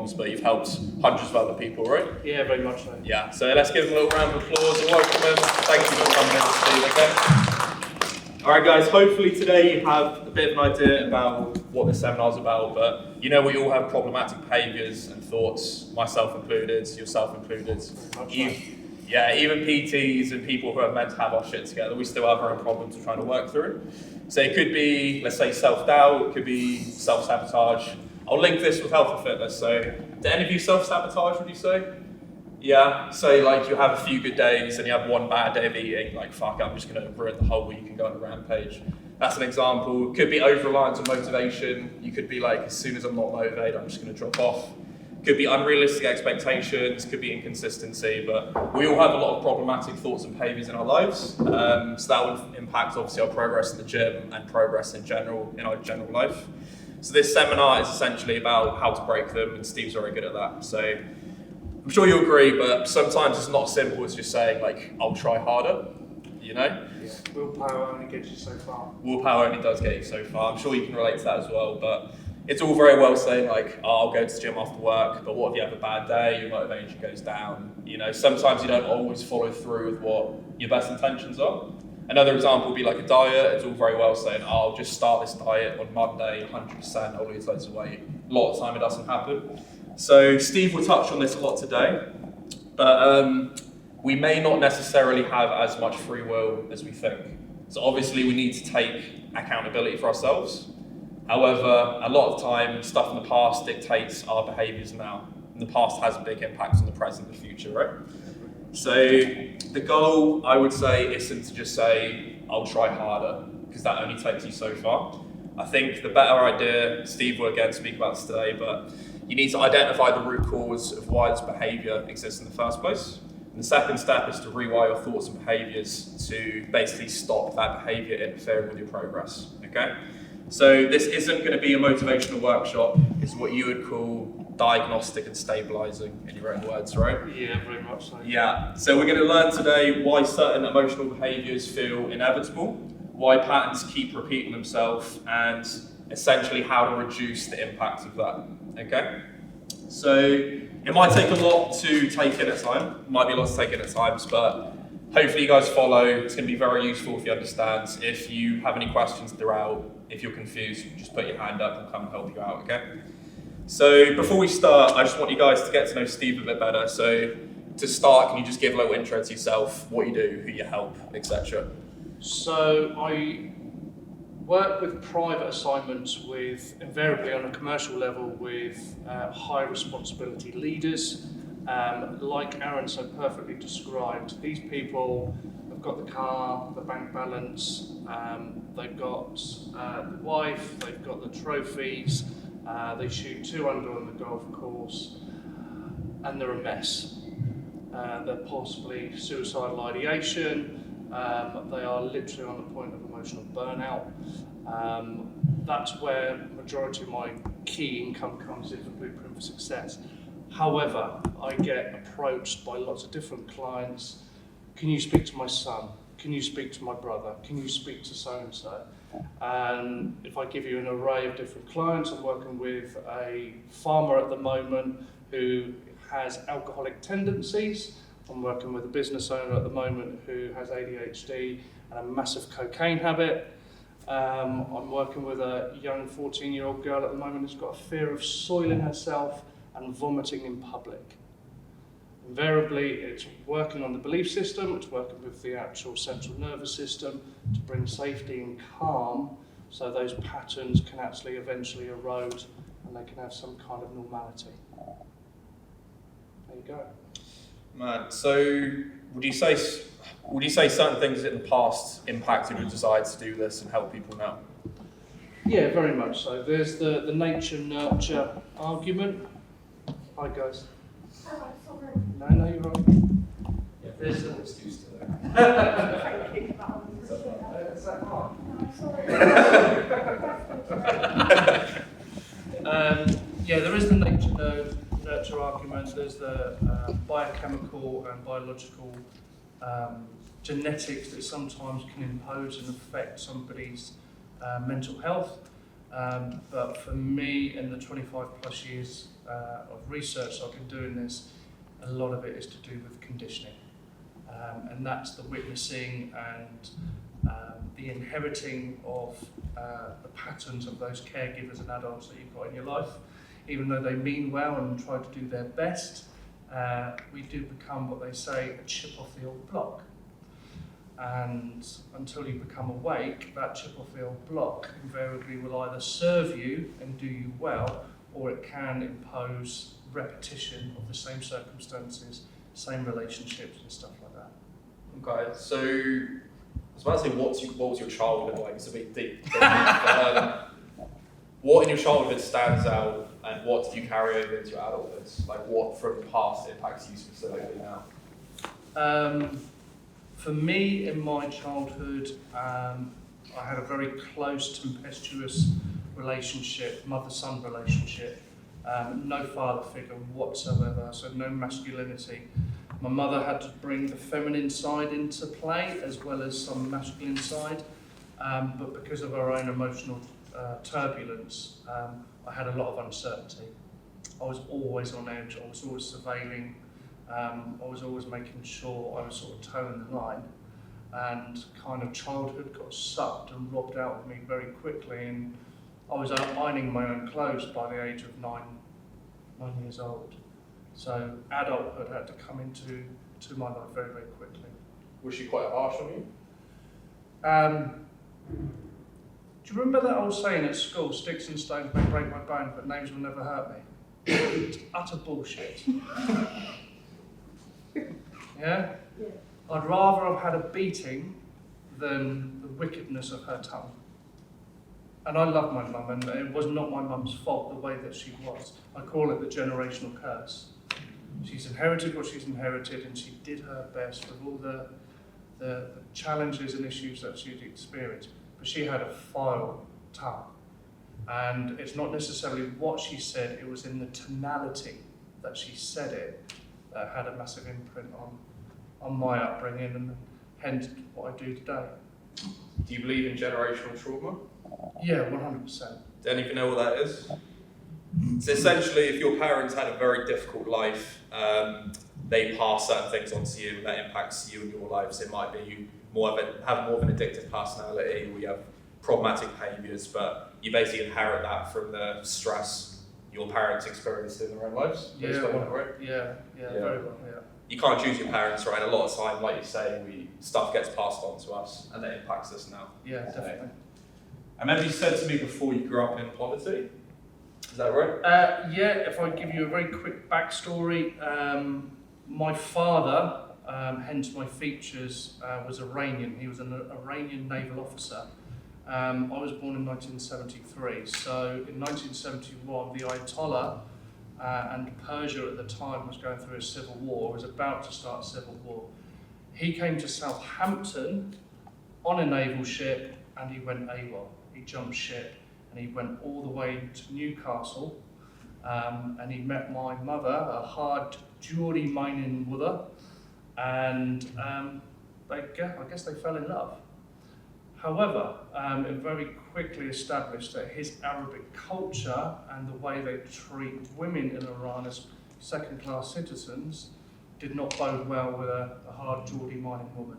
ones, but you've helped hundreds of other people, right? Yeah, very much so. Yeah, so let's give them a little round of applause and welcome them. Thank you for coming in, Steve, okay? All right, guys, hopefully today you have a bit of an idea about what this seminar's about, but you know we all have problematic behaviours and thoughts, myself included, yourself included. Yeah, even PTs and people who are meant to have our shit together, we still have our own problems we're trying to work through. So it could be, let's say, self-doubt, it could be self-sabotage. I'll link this with health and fitness. So, do any of you self-sabotage, would you say? Yeah, so like you have a few good days and you have one bad day of eating, like fuck, I'm just gonna ruin the whole week and go on a rampage. That's an example. It could be over-reliance on motivation. You could be like, as soon as I'm not motivated, I'm just gonna drop off. Could be unrealistic expectations, could be inconsistency, but we all have a lot of problematic thoughts and behaviours in our lives. So that would impact obviously our progress in the gym and progress in general, in our general life. So this seminar is essentially about how to break them, and Steve's very good at that. So I'm sure you'll agree, but sometimes it's not as simple as just saying like, I'll try harder, you know? Yeah. Willpower only gets you so far. Willpower only does get you so far. I'm sure you can relate to that as well, but it's all very well saying like, oh, I'll go to the gym after work, but what if you have a bad day, your motivation goes down? You know, sometimes you don't always follow through with what your best intentions are. Another example would be like a diet. It's all very well saying, oh, I'll just start this diet on Monday, 100%, I'll lose loads of weight. A lot of the time it doesn't happen. So Steve will touch on this a lot today, but we may not necessarily have as much free will as we think. So obviously we need to take accountability for ourselves. However, a lot of time, stuff in the past dictates our behaviours now. And the past has a big impact on the present and the future, right? So the goal, I would say, isn't to just say, I'll try harder, because that only takes you so far. I think the better idea, Steve will again speak about this today, but you need to identify the root cause of why this behaviour exists in the first place. And the second step is to rewire your thoughts and behaviours to basically stop that behaviour interfering with your progress, okay? So this isn't going to be a motivational workshop. It's what you would call diagnostic and stabilising, in your own words, right? Yeah, very much so. Yeah. So we're going to learn today why certain emotional behaviours feel inevitable, why patterns keep repeating themselves, and essentially how to reduce the impact of that. Okay? So it might take a lot to take in at time. It might be a lot to take in at times, but hopefully you guys follow. It's going to be very useful if you understand. If you have any questions throughout, if you're confused, just put your hand up and come and help you out, okay? So before we start, I just want you guys to get to know Steve a bit better. So to start, can you just give a little intro to yourself, what you do, who you help, etc.? So I work with private assignments with, invariably on a commercial level, with high responsibility leaders. Like Aaron so perfectly described, these people have got the car, the bank balance, they've got the wife, they've got the trophies, they shoot 2 under on the golf course, and they're a mess. They're possibly suicidal ideation, they are literally on the point of emotional burnout. That's where majority of my key income comes in, the blueprint for success. However, I get approached by lots of different clients. Can you speak to my son? Can you speak to my brother? Can you speak to so-and-so? And if I give you an array of different clients, I'm working with a farmer at the moment who has alcoholic tendencies. I'm working with a business owner at the moment who has ADHD and a massive cocaine habit. I'm working with a young 14-year-old girl at the moment who's got a fear of soiling herself and vomiting in public. Invariably, it's working on the belief system, it's working with the actual central nervous system to bring safety and calm so those patterns can actually eventually erode and they can have some kind of normality. There you go. Man, so would you say certain things in the past impacted your desire to do this and help people now? Yeah, very much so. There's the nature-nurture argument. Hi guys. Hello, sorry. No, you're right. Yeah, there's no excuse to that. Thank you, that was Is that right? No, sorry. Yeah, there is the nature-nurture argument. There's the biochemical and biological genetics that sometimes can impose and affect somebody's mental health. But for me, in the 25 plus years of research I've been doing this, a lot of it is to do with conditioning. And that's the witnessing and the inheriting of the patterns of those caregivers and adults that you've got in your life. Even though they mean well and try to do their best, we do become what they say, a chip off the old block. And until you become awake, that chip off the old block invariably will either serve you and do you well, or it can impose repetition of the same circumstances, same relationships and stuff like that. Okay, so I was about to say, what was your childhood like? It's a bit deep. What in your childhood stands out, and what did you carry over into your adulthood? Like, what from the past impacts you specifically now? For me, in my childhood, I had a very close, tempestuous relationship, mother-son relationship. No father figure whatsoever, so no masculinity. My mother had to bring the feminine side into play as well as some masculine side, but because of her own emotional turbulence, I had a lot of uncertainty. I was always on edge, I was always surveilling, I was always making sure I was sort of toeing the line, and kind of childhood got sucked and robbed out of me very quickly, and I was ironing my own clothes by the age of 9 years old. So adulthood had to come into my life very, very quickly. Was she quite harsh on you? Do you remember that old saying at school, sticks and stones may break my bones, but names will never hurt me? It's utter bullshit. Yeah? I'd rather have had a beating than the wickedness of her tongue. And I love my mum, and it was not my mum's fault the way that she was. I call it the generational curse. She's inherited what she's inherited, and she did her best with all the challenges and issues that she'd experienced. But she had a vile tongue. And it's not necessarily what she said, it was in the tonality that she said it that had a massive imprint on my upbringing, and hence what I do today. Do you believe in generational trauma? Yeah, 100%. Do any of you know what that is? So essentially, if your parents had a very difficult life, they pass certain things on to you, and that impacts you and your lives. It might be you have more of an addictive personality, or you have problematic behaviours, but you basically inherit that from the stress your parents experienced in their own lives. Yeah, right? yeah, very well, yeah. You can't choose your parents, right? And a lot of time, like you say, stuff gets passed on to us, and that impacts us now. Yeah, definitely. I remember you said to me before you grew up in poverty. Is that right? Yeah, if I give you a very quick backstory, my father, hence my features, was Iranian. He was an Iranian naval officer. I was born in 1973, so in 1971 the Ayatollah and Persia at the time was going through a civil war, was about to start a civil war. He came to Southampton on a naval ship and he went AWOL. He jumped ship and he went all the way to Newcastle, and he met my mother, a hard jewellery mining mother, and I guess they fell in love. However, it very quickly established that his Arabic culture and the way they treat women in Iran as second-class citizens did not bode well with a hard jewellery mining woman.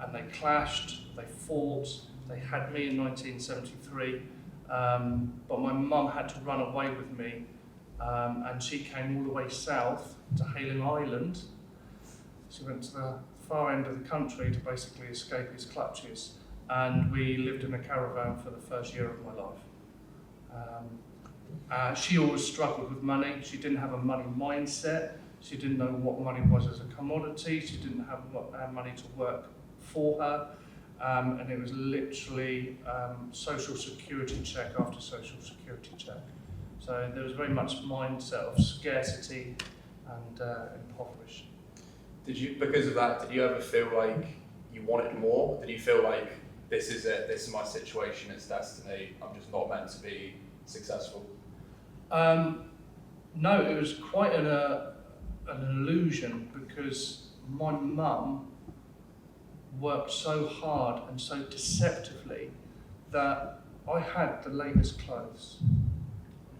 And they clashed, they fought, they had me in 1973, but my mum had to run away with me, and she came all the way south to Hayling Island. She went to the far end of the country to basically escape his clutches. And we lived in a caravan for the first year of my life. She always struggled with money. She didn't have a money mindset. She didn't know what money was as a commodity. She didn't have money to work for her. And it was literally social security check after social security check. So there was very much mindset of scarcity and impoverished. Because of that, did you ever feel like you wanted more? Did you feel like, this is it, this is my situation, it's destiny, I'm just not meant to be successful? No, it was quite an illusion, because my mum worked so hard and so deceptively that I had the latest clothes.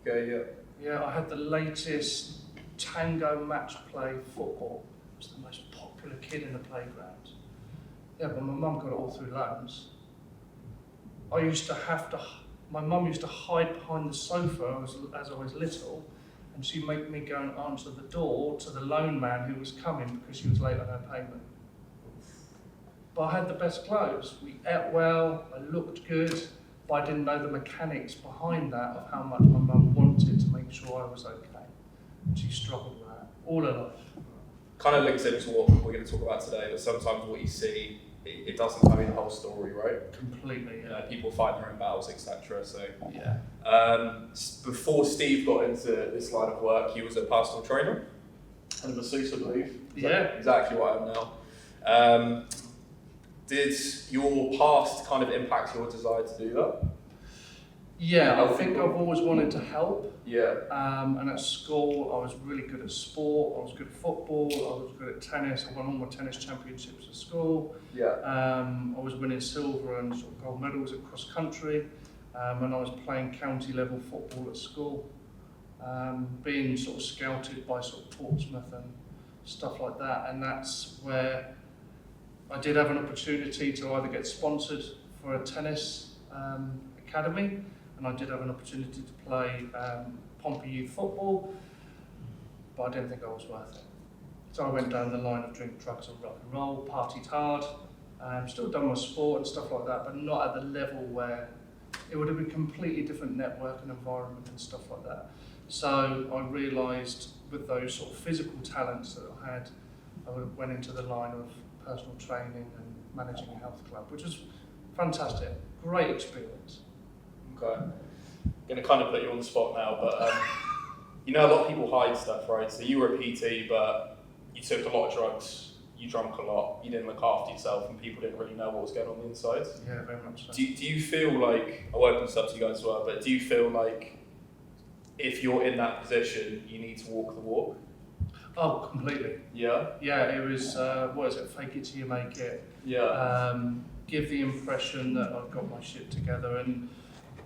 Okay, yeah. Yeah, I had the latest tango match play football. I was the most popular kid in the playground. Yeah, but my mum got it all through loans. My mum used to hide behind the sofa as I was little, and she'd make me go and answer the door to the loan man who was coming because she was late on her payment. But I had the best clothes. We ate well, I looked good, but I didn't know the mechanics behind that of how much my mum wanted to make sure I was okay. And she struggled with that all her life. Kind of links into what we're going to talk about today, but sometimes what you see, it doesn't tell you the whole story, right? Completely, You yeah. know, people fight their own battles, etc. So, Yeah. before Steve got into this line of work, he was a personal trainer and a masseuse, I believe. Is that exactly what I am now. Did your past kind of impact your desire to do that? Yeah, I think I've always wanted to help. Yeah. And at school, I was really good at sport. I was good at football. I was good at tennis. I won all my tennis championships at school. Yeah. I was winning silver and sort of gold medals at cross country. And I was playing county level football at school. Being sort of scouted by sort of Portsmouth and stuff like that. And that's where I did have an opportunity to either get sponsored for a tennis academy, and I did have an opportunity to play Pompey Youth football, but I didn't think I was worth it. So I went down the line of drink, drugs and rock and roll, partied hard, still done my sport and stuff like that, but not at the level where it would have been a completely different network and environment and stuff like that. So I realised with those sort of physical talents that I had, I went into the line of personal training and managing a health club, which was fantastic, great experience. Okay. I'm going to kind of put you on the spot now, but you know, a lot of people hide stuff, right? So you were a PT, but you took a lot of drugs, you drank a lot, you didn't look after yourself, and people didn't really know what was going on the inside. Yeah, very much so. Do you feel like, I'll open this up to you guys as well, but do you feel like if you're in that position, you need to walk the walk? Oh, completely. Yeah? Yeah, it was, what is it, fake it till you make it. Yeah. Give the impression that I've got my shit together, and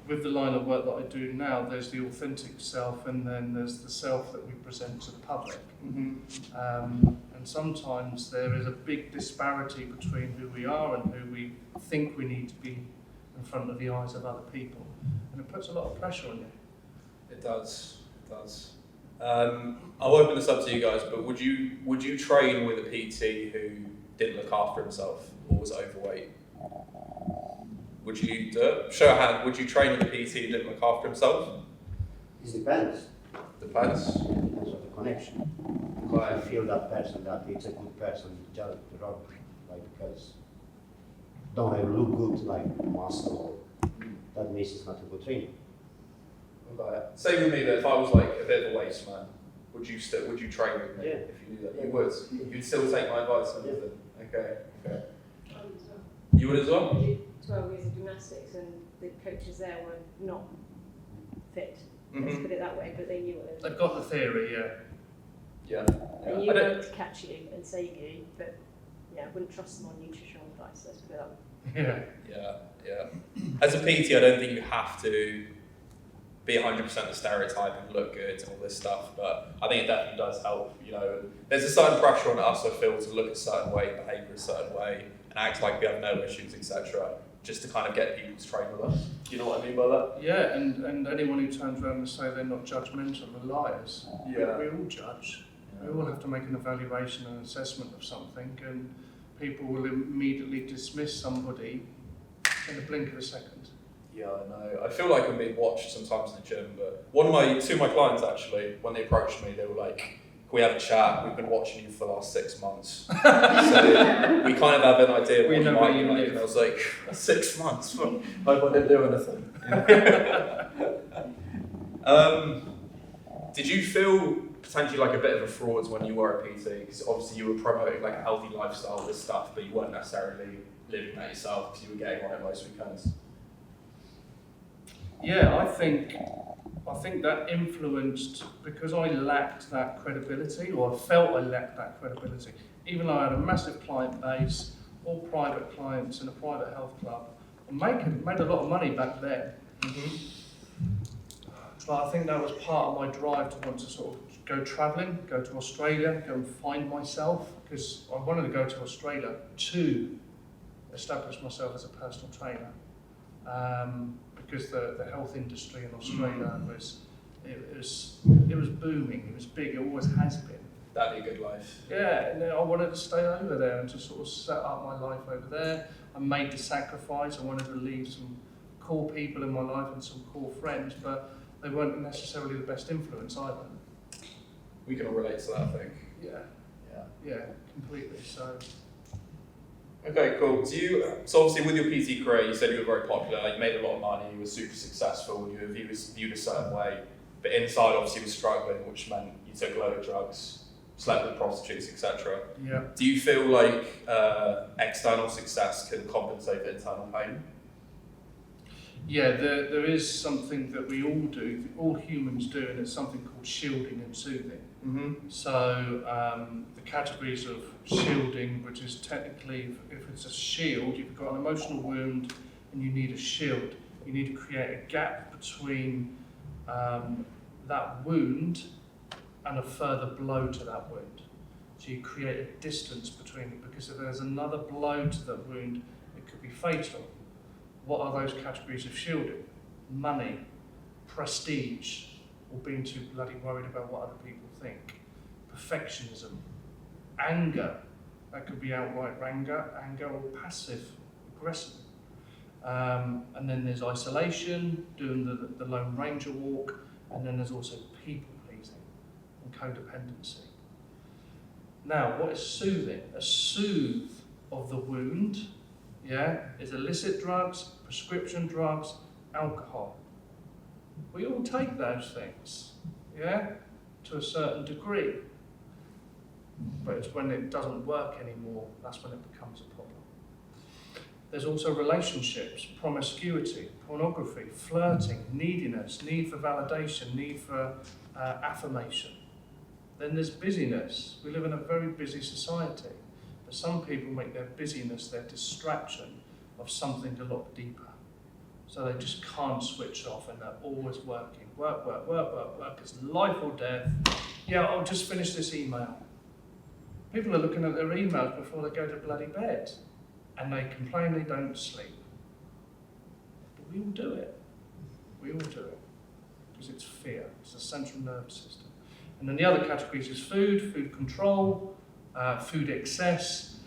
with the line of work that I do now, there's the authentic self and then there's the self that we present to the public. Mm-hmm. And sometimes there is a big disparity between who we are and who we think we need to be in front of the eyes of other people. And it puts a lot of pressure on you. It does. It does. I'll open this up to you guys, but would you train with a PT who didn't look after himself or was overweight? Would you do it? Show a hand. Would you train with a PT who didn't look after himself? It depends. Depends. Depends on the connection. If I feel that person that it's a good person, just run, like, because don't I look good like muscle, that means it's not a good training. Okay. Same with me though, if I was like a bit of a waste man, would you train with me Yeah. if you knew that? You would. You'd still take my advice and everything. Okay. Okay. You would as well? I did 12 years of gymnastics and the coaches there were not fit. Let's Mhm. put it that way, but they knew it. They've got the theory, yeah. Yeah. They Yeah. knew I don't- when to catch you and save you, but yeah, I wouldn't trust them on nutritional advice, let's put it that way. Yeah. Yeah. Yeah. As a PT, I don't think you have to be 100% the stereotype and look good and all this stuff, but I think it definitely does help. You know, there's a certain pressure on us, I feel, to look a certain way, behave a certain way, and act like we have no issues, etc., just to kind of get people to train with us. Do you know what I mean by that? Yeah, and anyone who turns around and say they're not judgmental are liars. Yeah. We all judge. We all have to make an evaluation and assessment of something, and people will immediately dismiss somebody in the blink of a second. Yeah, I know. I feel like I'm being watched sometimes in the gym, but two of my clients actually, when they approached me, they were like, "Can we have a chat? We've been watching you for the last 6 months." So we kind of have an idea of We what know you where might you like. live. And I was like, 6 months? Hope I didn't do anything. Did you feel potentially like a bit of a fraud when you were a PT? Because obviously you were promoting like a healthy lifestyle with stuff, but you weren't necessarily living that yourself because you were getting on it most weekends. Yeah, I think that influenced, because I lacked that credibility, or I felt I lacked that credibility. Even though I had a massive client base, all private clients in a private health club, I made a lot of money back then. But I think that was part of my drive to want to sort of go travelling, go to Australia, go and find myself, because I wanted to go to Australia to establish myself as a personal trainer, because the health industry in Australia was booming, it was big, it always has been. That'd be a good life. Yeah, and then I wanted to stay over there and to sort of set up my life over there. I made the sacrifice. I wanted to leave some core people in my life and some core friends, but they weren't necessarily the best influence either. We can all relate to that, I think. Yeah, completely. So. Okay, cool. So obviously with your PT career, you said you were very popular, you made a lot of money, you were super successful, you were viewed a certain way, but inside obviously you were struggling, which meant you took a load of drugs, slept with prostitutes, etc. Yeah. Do you feel like external success can compensate for internal pain? Yeah, there is something that we all do, all humans do, and it's something called shielding and soothing. Mm-hmm. So the categories of shielding, which is technically, if it's a shield, you've got an emotional wound and you need a shield. You need to create a gap between that wound and a further blow to that wound. So you create a distance between it, because if there's another blow to that wound, it could be fatal. What are those categories of shielding? Money, prestige, or being too bloody worried about what other people think. Perfectionism, anger, that could be outright anger or passive aggression. And then there's isolation, doing the Lone Ranger walk, and then there's also people pleasing and codependency. Now, what is soothing? A soothe of the wound, is illicit drugs, prescription drugs, alcohol. We all take those things, to a certain degree. But it's when it doesn't work anymore, that's when it becomes a problem. There's also relationships, promiscuity, pornography, flirting, neediness, need for validation, need for affirmation. Then there's busyness. We live in a very busy society. But some people make their busyness their distraction of something a lot deeper. So they just can't switch off and they're always working. Work. It's life or death. I'll just finish this email. People are looking at their emails before they go to bloody bed. And they complain they don't sleep. But we all do it. Because it's fear. It's the central nervous system. And then the other categories is food control, food excess,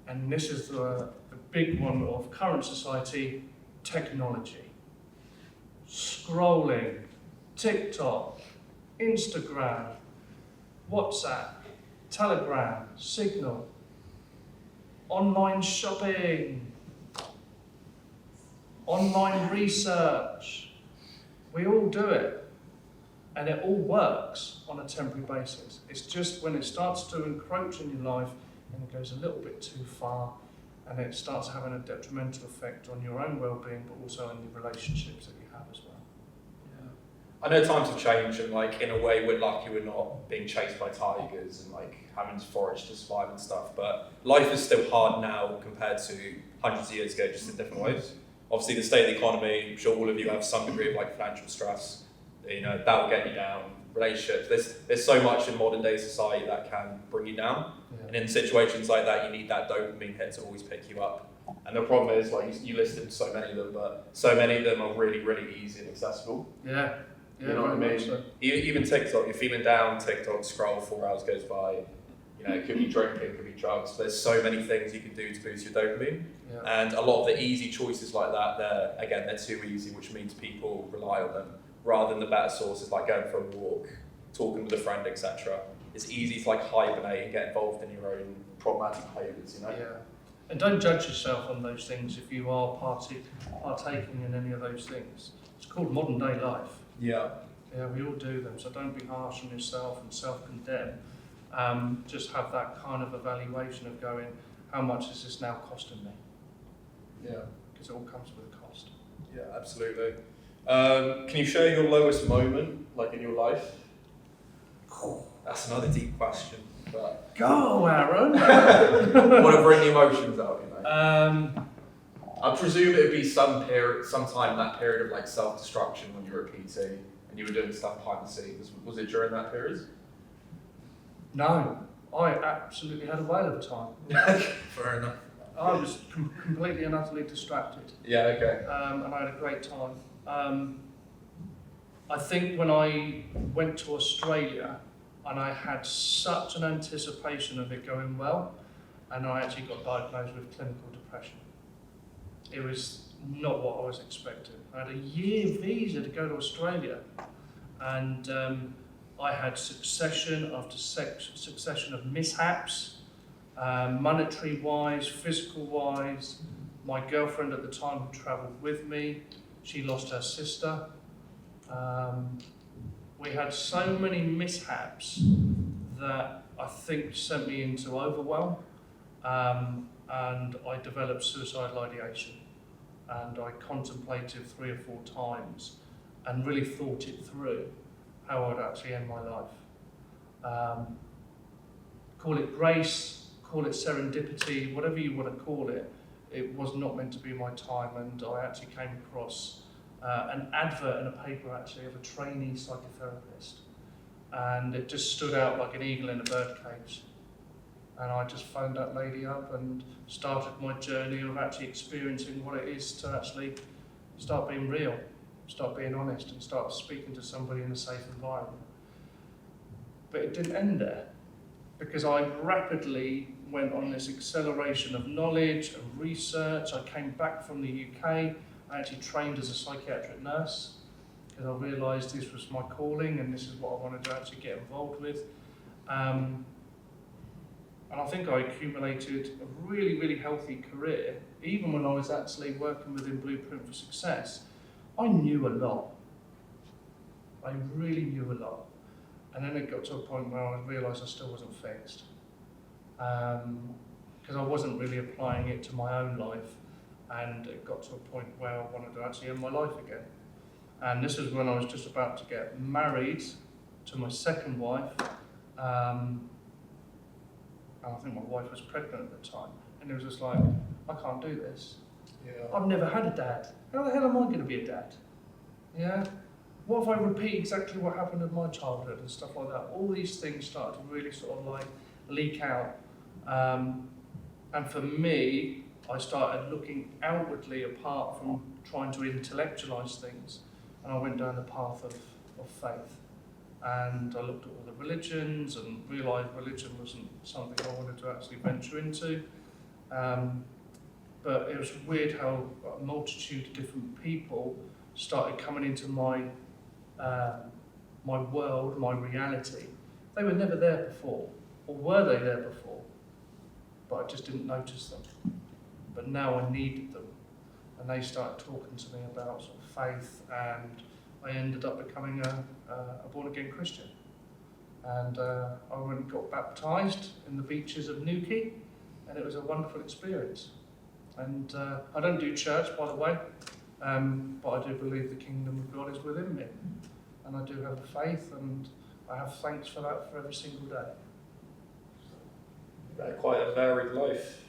and this is the big one of current society, technology. Scrolling, TikTok, Instagram, WhatsApp, Telegram, Signal, online shopping, online research. We all do it. And it all works on a temporary basis. It's just when it starts to encroach in your life and it goes a little bit too far and it starts having a detrimental effect on your own well-being, but also on the relationships that you have as well. I know times have changed, and in a way we're lucky we're not being chased by tigers and having to forage to survive and stuff, but life is still hard now compared to hundreds of years ago, just in different ways. Obviously the state of the economy, I'm sure all of you have some degree of financial stress. That will get you down. Relationships. There's so much in modern day society that can bring you down. Yeah. And in situations like that, you need that dopamine hit to always pick you up. And the problem is, you listed so many of them, but so many of them are really, really easy and accessible. Yeah. You know what I mean? So. Even TikTok, you're feeling down, TikTok, scroll, 4 hours goes by. It could be drinking, it could be drugs. There's so many things you can do to boost your dopamine. Yeah. And a lot of the easy choices like that, they're too easy, which means people rely on them. Rather than the better sources like going for a walk, talking with a friend, etc. It's easy to hibernate and get involved in your own problematic behaviours, Yeah. And don't judge yourself on those things if you are partaking in any of those things. It's called modern day life. Yeah. Yeah, we all do them, so don't be harsh on yourself and self-condemn. Just have that kind of evaluation of going, how much is this now costing me? Yeah. Because it all comes with a cost. Yeah, absolutely. Can you share your lowest moment, in your life? That's another deep question. But go, Aaron! Want to bring the emotions out, I presume it would be sometime that period of self-destruction when you were a PT. and you were doing stuff behind the scenes. Was it during that period? No, I absolutely had a whale of a time. Fair enough. I was completely and utterly distracted. Yeah, okay. And I had a great time. I think when I went to Australia, and I had such an anticipation of it going well, and I actually got diagnosed with clinical depression. It was not what I was expecting. I had a year visa to go to Australia, and I had succession after succession of mishaps, monetary-wise, physical-wise. My girlfriend at the time who travelled with me, she lost her sister. We had so many mishaps that I think sent me into overwhelm, and I developed suicidal ideation, and I contemplated 3 or 4 times and really thought it through how I'd actually end my life. Call it grace, call it serendipity, whatever you want to call it, it was not meant to be my time, and I actually came across an advert in a paper actually of a trainee psychotherapist, and it just stood out like an eagle in a birdcage, and I just phoned that lady up and started my journey of actually experiencing what it is to actually start being real, start being honest, and start speaking to somebody in a safe environment. But it didn't end there, because I rapidly went on this acceleration of knowledge and research. I came back from the UK. I actually trained as a psychiatric nurse because I realised this was my calling and this is what I wanted to actually get involved with. And I think I accumulated a really, really healthy career. Even when I was actually working within Blueprint for Success, I knew a lot. I really knew a lot. And then it got to a point where I realised I still wasn't fixed. Because I wasn't really applying it to my own life. And it got to a point where I wanted to actually end my life again. And this is when I was just about to get married to my second wife. And I think my wife was pregnant at the time. And it was just like, I can't do this. Yeah. I've never had a dad. How the hell am I going to be a dad? Yeah? What if I repeat exactly what happened in my childhood and stuff like that? All these things started to really sort of like leak out. And for me, I started looking outwardly apart from trying to intellectualize things. And I went down the path of faith. And I looked at all the religions and realised religion wasn't something I wanted to actually venture into. But it was weird how a multitude of different people started coming into my world, my reality. They were never there before, or were they there before? But I just didn't notice them. But now I needed them, and they started talking to me about sort of faith, and I ended up becoming a born-again Christian. And I went and got baptised in the beaches of Newquay, and it was a wonderful experience. And I don't do church, by the way, but I do believe the kingdom of God is within me. And I do have faith, and I have thanks for that for every single day. Quite a varied life.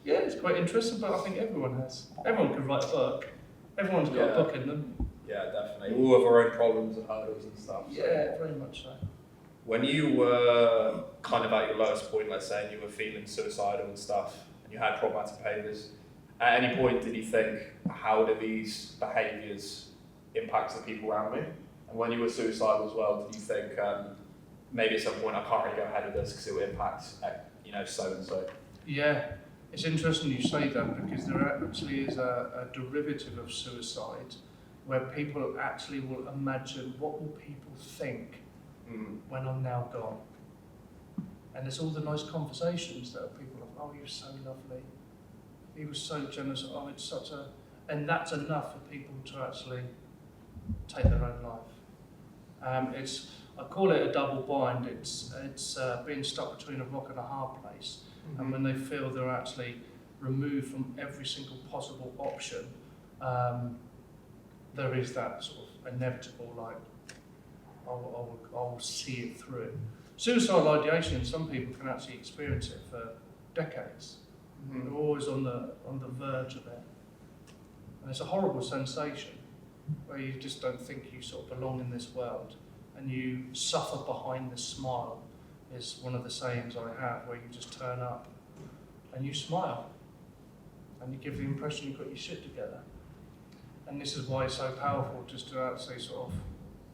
Yeah, it's quite interesting, but I think everyone has. Everyone can write a book. Everyone's got a book in them. Yeah, definitely. All have our own problems and hurdles and stuff. So. Yeah, very much so. When you were kind of at your lowest point, let's say, and you were feeling suicidal and stuff, and you had problematic behaviours, at any point did you think, how do these behaviours impact the people around me? And when you were suicidal as well, did you think, maybe at some point I can't really go ahead with this because it will impact, so and so? Yeah, it's interesting you say that, because there actually is a derivative of suicide where people actually will imagine, what will people think when I'm now gone? And it's all the nice conversations that people have, oh, he was so lovely, he was so generous, oh, it's such a... And that's enough for people to actually take their own life. I call it a double bind. It's being stuck between a rock and a hard place. And when they feel they're actually removed from every single possible option, there is that sort of inevitable, like, I'll see it through. Suicidal ideation, some people can actually experience it for decades. They're always on the verge of it. And it's a horrible sensation. where you just don't think you sort of belong in this world, and you suffer behind the smile, is one of the sayings I have, where you just turn up and you smile and you give the impression you've got your shit together. And this is why it's so powerful, just to actually sort of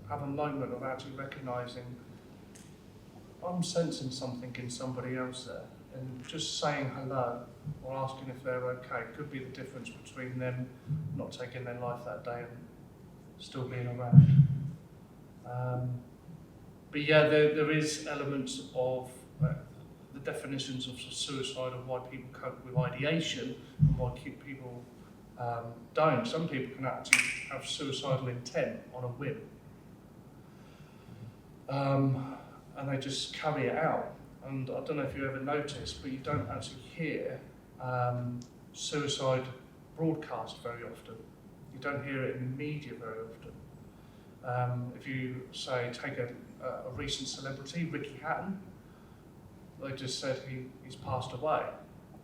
have a moment of actually recognising I'm sensing something in somebody else there, and just saying hello or asking if they're okay could be the difference between them not taking their life that day and still being around. But yeah, there is elements of the definitions of suicide and why people cope with ideation and why people don't. Some people can actually have suicidal intent on a whim. And they just carry it out. And I don't know if you ever noticed, but you don't actually hear suicide broadcast very often. You don't hear it in the media very often. If you say, take a recent celebrity, Ricky Hatton, they just said he's passed away.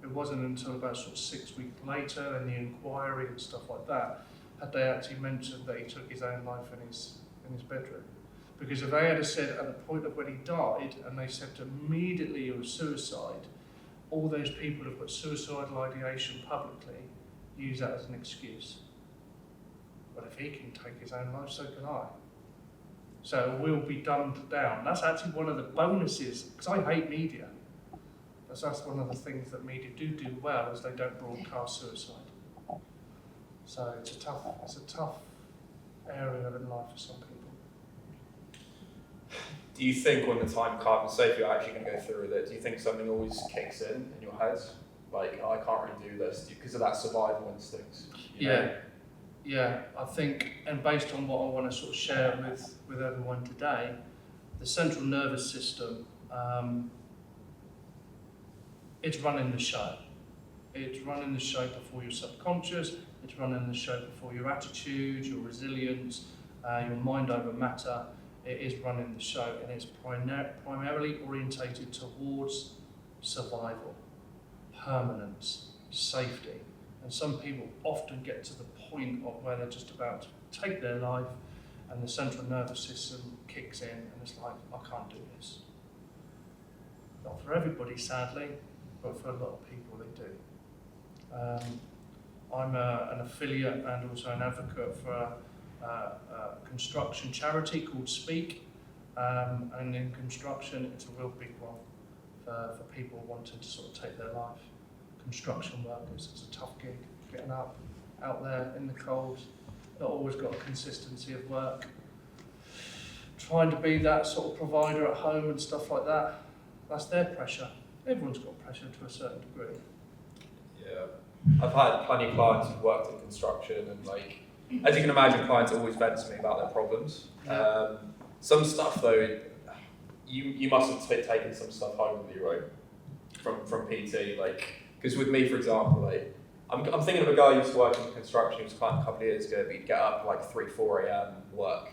It wasn't until about sort of 6 weeks later in the inquiry and stuff like that, had they actually mentioned that he took his own life in his bedroom. Because if they had said at the point of when he died, and they said immediately it was suicide, all those people who've got suicidal ideation publicly use that as an excuse. Well, if he can take his own life, so can I. So it will be dumbed down. That's actually one of the bonuses, because I hate media. That's one of the things that media do well, is they don't broadcast suicide. So it's a tough area in life for some people. Do you think when the time comes, say if you're actually going to go through with it, do you think something always kicks in your head? Like, oh, I can't really do this because of that survival instinct? You know? Yeah, I think, and based on what I want to sort of share with everyone today, the central nervous system, it's running the show. It's running the show before your subconscious, it's running the show before your attitude, your resilience, your mind over matter. It is running the show, and it's primarily orientated towards survival, permanence, safety. And some people often get to the point of where they're just about to take their life, and the central nervous system kicks in, and it's like, I can't do this. Not for everybody, sadly, but for a lot of people, they do. I'm an affiliate and also an advocate for a construction charity called Speak, and in construction it's a real big one for people wanting to sort of take their life. Construction workers, it's a tough gig, getting out there in the cold, not always got a consistency of work, trying to be that sort of provider at home and stuff like that. That's their pressure. Everyone's got pressure to a certain degree. Yeah, I've had plenty of clients who've worked in construction, and like, as you can imagine, clients always vent to me about their problems. Some stuff though, you must have taken some stuff home with you, right? From PT, like, because with me, for example, like, I'm thinking of a guy who used to work in construction. He was a client a couple of years ago, but he'd get up like 3-4 a.m. work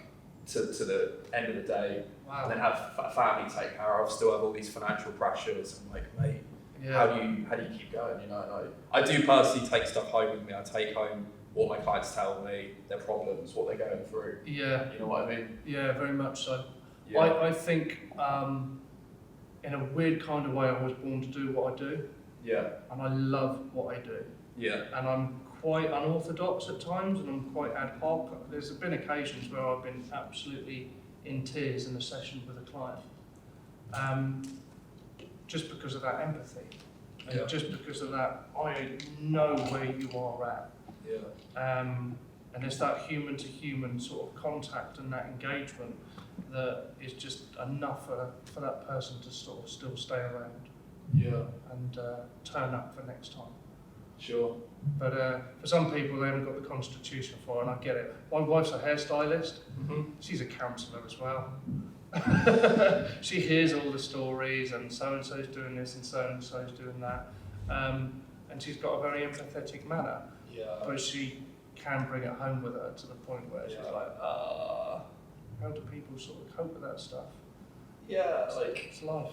to the end of the day, Wow. and then have a family to take care of, still have all these financial pressures. I'm like, mate, how do you keep going? You know, and I do personally take stuff home with me. I take home what my clients tell me, their problems, what they're going through. Yeah. You know what I mean? Yeah, very much so. Yeah. I think in a weird kind of way I was born to do what I do. Yeah. And I love what I do. Yeah. And I'm quite unorthodox at times, and I'm quite ad hoc. There's been occasions where I've been absolutely in tears in a session with a client. Just because of that empathy. And just because of that, I know where you are at. Yeah. And it's that human to human sort of contact and that engagement that is just enough for that person to sort of still stay around. Yeah. And turn up for next time. Sure. But for some people, they haven't got the constitution for it, and I get it. My wife's a hairstylist. Mm-hmm. She's a counsellor as well. She hears all the stories, and so-and-so's doing this, and so-and-so's doing that. And she's got a very empathetic manner. Yeah. But she can bring it home with her to the point where she's like, how do people sort of cope with that stuff? Yeah, like, It's life.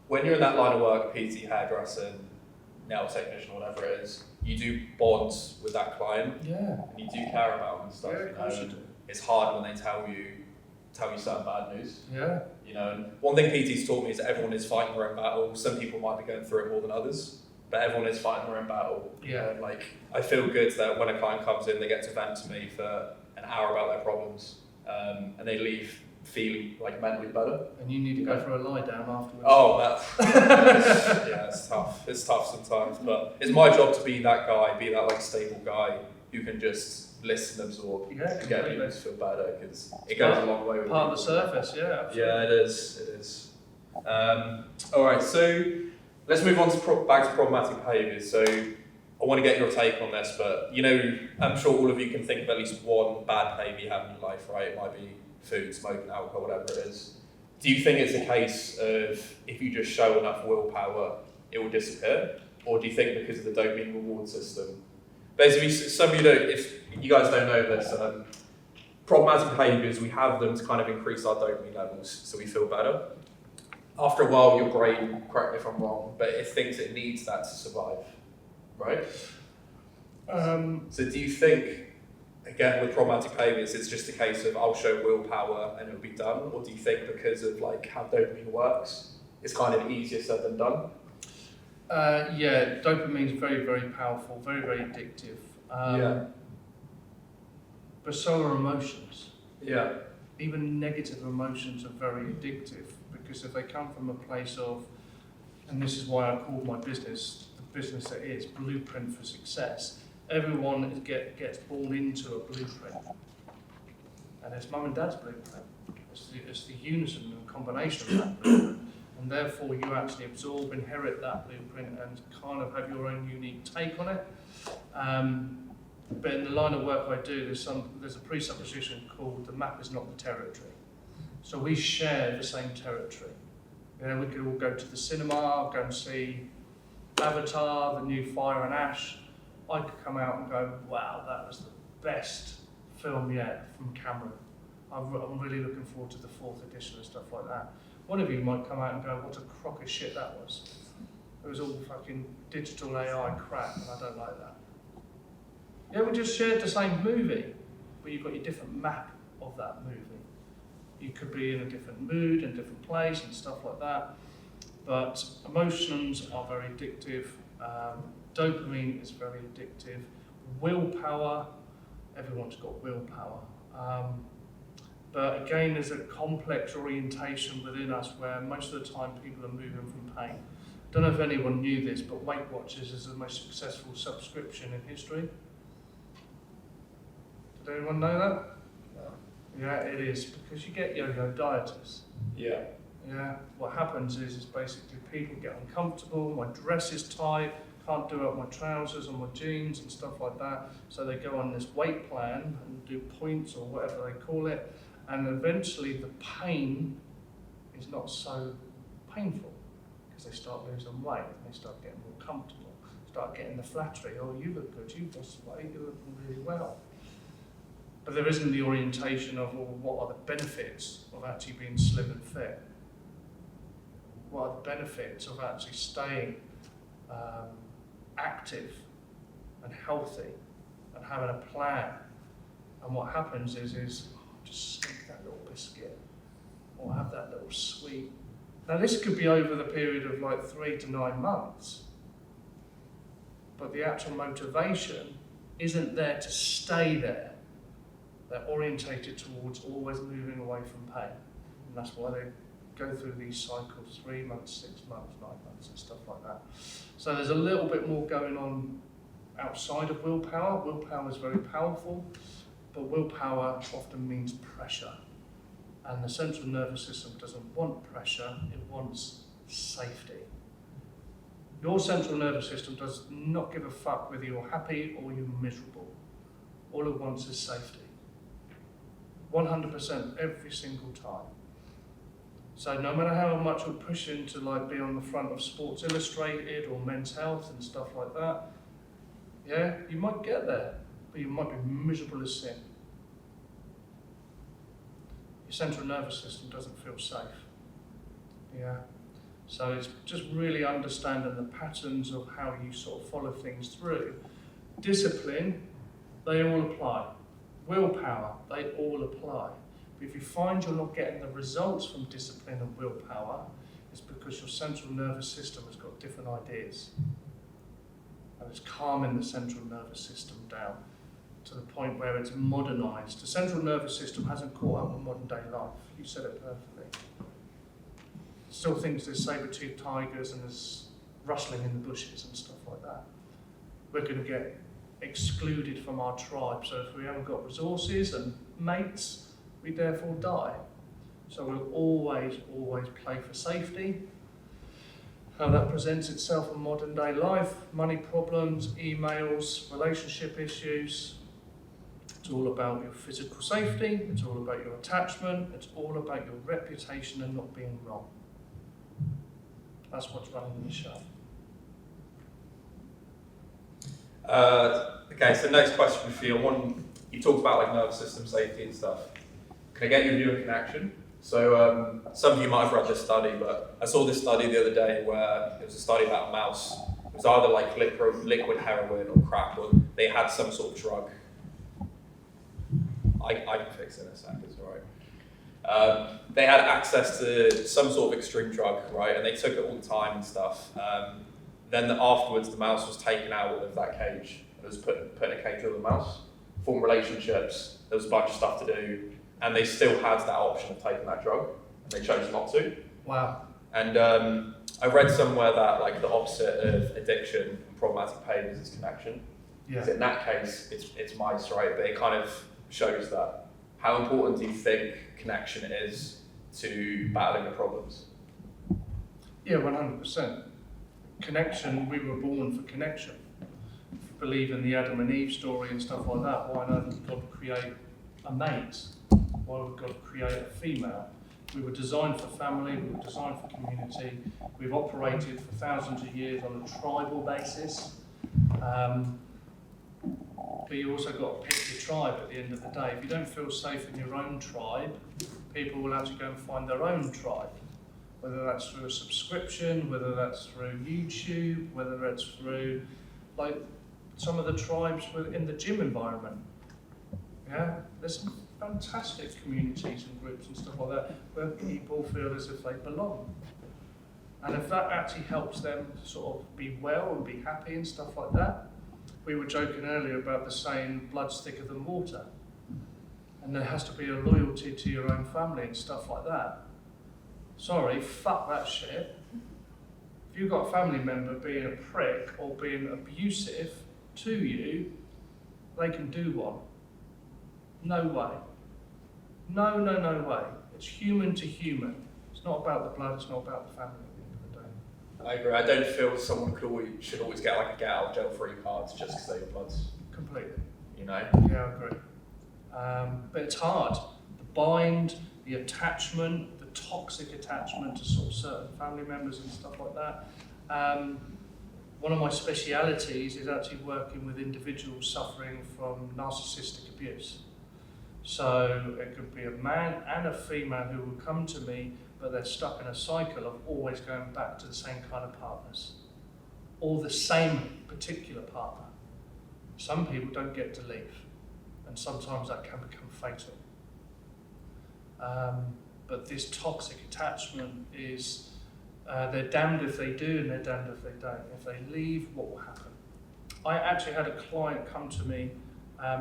when you're in that line of work, PT, hairdressing, nail technician, whatever it is, you do bond with that client, Yeah. and you do care about them and stuff. Yeah, you of course know, you and do. it's hard when they tell you certain bad news. Yeah. You know, and one thing PT's taught me is that everyone is fighting their own battle. Some people might be going through it more than others, but everyone is fighting their own battle. You know, and like, I feel good that when a client comes in, they get to vent to me for an hour about their problems, and they leave feeling like mentally better. And you need to go for a lie down afterwards. Oh, yeah, it's tough. It's tough sometimes, but it's my job to be that guy, be that like stable guy who can just listen, absorb, and get people to feel better, because it goes a long way with part of the people. surface, yeah. Absolutely. Yeah, it is. All right, so let's move on to back to problematic behaviours. So I want to get your take on this, but you know, I'm sure all of you can think of at least one bad behaviour you have in your life, right? It might be food, smoking, alcohol, whatever it is. Do you think it's a case of if you just show enough willpower, it will disappear? Or do you think because of the dopamine reward system? Basically, some of you don't, if you guys don't know this, problematic behaviours, we have them to kind of increase our dopamine levels so we feel better. After a while, your brain, correct me if I'm wrong, but it thinks it needs that to survive, right? So do you think, again, with problematic behaviours, it's just a case of I'll show willpower and it'll be done? Or do you think because of like how dopamine works, it's kind of easier said than done? Yeah, dopamine is very, very powerful, very, very addictive. But so are emotions. Yeah. Even negative emotions are very addictive, because if they come from a place of, and this is why I called my business the business that is, Blueprint for Success. Everyone gets born into a blueprint. And it's mum and dad's blueprint. It's the unison and combination of that blueprint. And therefore you actually absorb, inherit that blueprint and kind of have your own unique take on it. But in the line of work I do, there's a presupposition called the map is not the territory. So we share the same territory. You know, we could all go to the cinema, go and see Avatar, the new Fire and Ash. I could come out and go, wow, that was the best film yet from Cameron. I'm really looking forward to the 4th edition and stuff like that. One of you might come out and go, what a crock of shit that was. It was all fucking digital AI crap, and I don't like that. Yeah, we just shared the same movie, but you've got your different map of that movie. You could be in a different mood, in a different place, and stuff like that. But emotions are very addictive. Dopamine is very addictive. Willpower, everyone's got willpower. But again, there's a complex orientation within us where most of the time people are moving from pain. I don't know if anyone knew this, but Weight Watchers is the most successful subscription in history. Did anyone know that? No. Yeah, it is, because you get yo-yo dieters. Yeah. Yeah, what happens is basically people get uncomfortable, my dress is tight, can't do up my trousers or my jeans and stuff like that, so they go on this weight plan and do points or whatever they call it, and eventually the pain is not so painful because they start losing weight and they start getting more comfortable, start getting the flattery, oh you look good, you've lost weight, you're looking really well. But there isn't the orientation of, well, what are the benefits of actually being slim and fit? What are the benefits of actually staying active and healthy and having a plan? And what happens is just sneak that little biscuit or have that little sweet. Now this could be over the period of like 3 to 9 months, but the actual motivation isn't there to stay there. They're orientated towards always moving away from pain. And that's why they go through these cycles, 3 months, 6 months, 9 months and stuff like that. So there's a little bit more going on outside of willpower. Willpower is very powerful, but willpower often means pressure. And the central nervous system doesn't want pressure, it wants safety. Your central nervous system does not give a fuck whether you're happy or you're miserable. All it wants is safety. 100% every single time. So no matter how much we're pushing to like be on the front of Sports Illustrated or Men's Health and stuff like that, yeah, you might get there, but you might be miserable as sin. Your central nervous system doesn't feel safe. Yeah. So it's just really understanding the patterns of how you sort of follow things through. Discipline, they all apply. willpower, they all apply. But if you find you're not getting the results from discipline and willpower, it's because your central nervous system has got different ideas. And it's calming the central nervous system down to the point where it's modernised. The central nervous system hasn't caught up with modern day life. You said it perfectly. It still thinks there's saber-toothed tigers and there's rustling in the bushes and stuff like that. We're going to get excluded from our tribe. So if we haven't got resources and mates, we therefore die. So we'll always play for safety. How that presents itself in modern day life, money problems, emails, relationship issues. It's all about your physical safety, it's all about your attachment, it's all about your reputation and not being wrong. That's what's running the show. Okay, so next question for you. You talked about like nervous system safety and stuff. Can I get your view on connection? So some of you might have read this study, but I saw this study the other day where it was a study about a mouse. It was either like liquid heroin or crack, or they had some sort of drug. I can fix it in a second, it's alright. They had access to some sort of extreme drug, right, and they took it all the time and stuff. Then afterwards, the mouse was taken out of that cage. It was put in a cage with a mouse, formed relationships, there was a bunch of stuff to do, and they still had that option of taking that drug, and they chose not to. Wow. And I read somewhere that like the opposite of addiction and problematic behaviours is connection. Yeah. So in that case, it's mice, right? But it kind of shows that. How important do you think connection is to battling the problems? Yeah, 100%. Connection, we were born for connection. If you believe in the Adam and Eve story and stuff like that, why on earth would God create a mate? Why would God create a female? We were designed for family, we were designed for community. We've operated for thousands of years on a tribal basis. But you also got to pick your tribe at the end of the day. If you don't feel safe in your own tribe, people will actually go and find their own tribe. Whether that's through a subscription, whether that's through YouTube, whether that's through like some of the tribes in the gym environment. Yeah, there's some fantastic communities and groups and stuff like that where people feel as if they belong. And if that actually helps them sort of be well and be happy and stuff like that, we were joking earlier about the saying, blood's thicker than water. And there has to be a loyalty to your own family and stuff like that. Sorry, fuck that shit. If you've got a family member being a prick or being abusive to you, they can do one. No way. No way. It's human to human. It's not about the blood, it's not about the family at the end of the day. I agree. I don't feel someone should always get like a get out of jail free card just because they're your bloods. Completely. You know? Yeah, I agree. But it's hard. The bind, the attachment, the toxic attachment to sort of certain family members and stuff like that. One of my specialities is actually working with individuals suffering from narcissistic abuse. So it could be a man and a female who will come to me, but they're stuck in a cycle of always going back to the same kind of partners, or the same particular partner. Some people don't get to leave, and sometimes that can become fatal. But this toxic attachment is, they're damned if they do and they're damned if they don't. If they leave, what will happen? I actually had a client come to me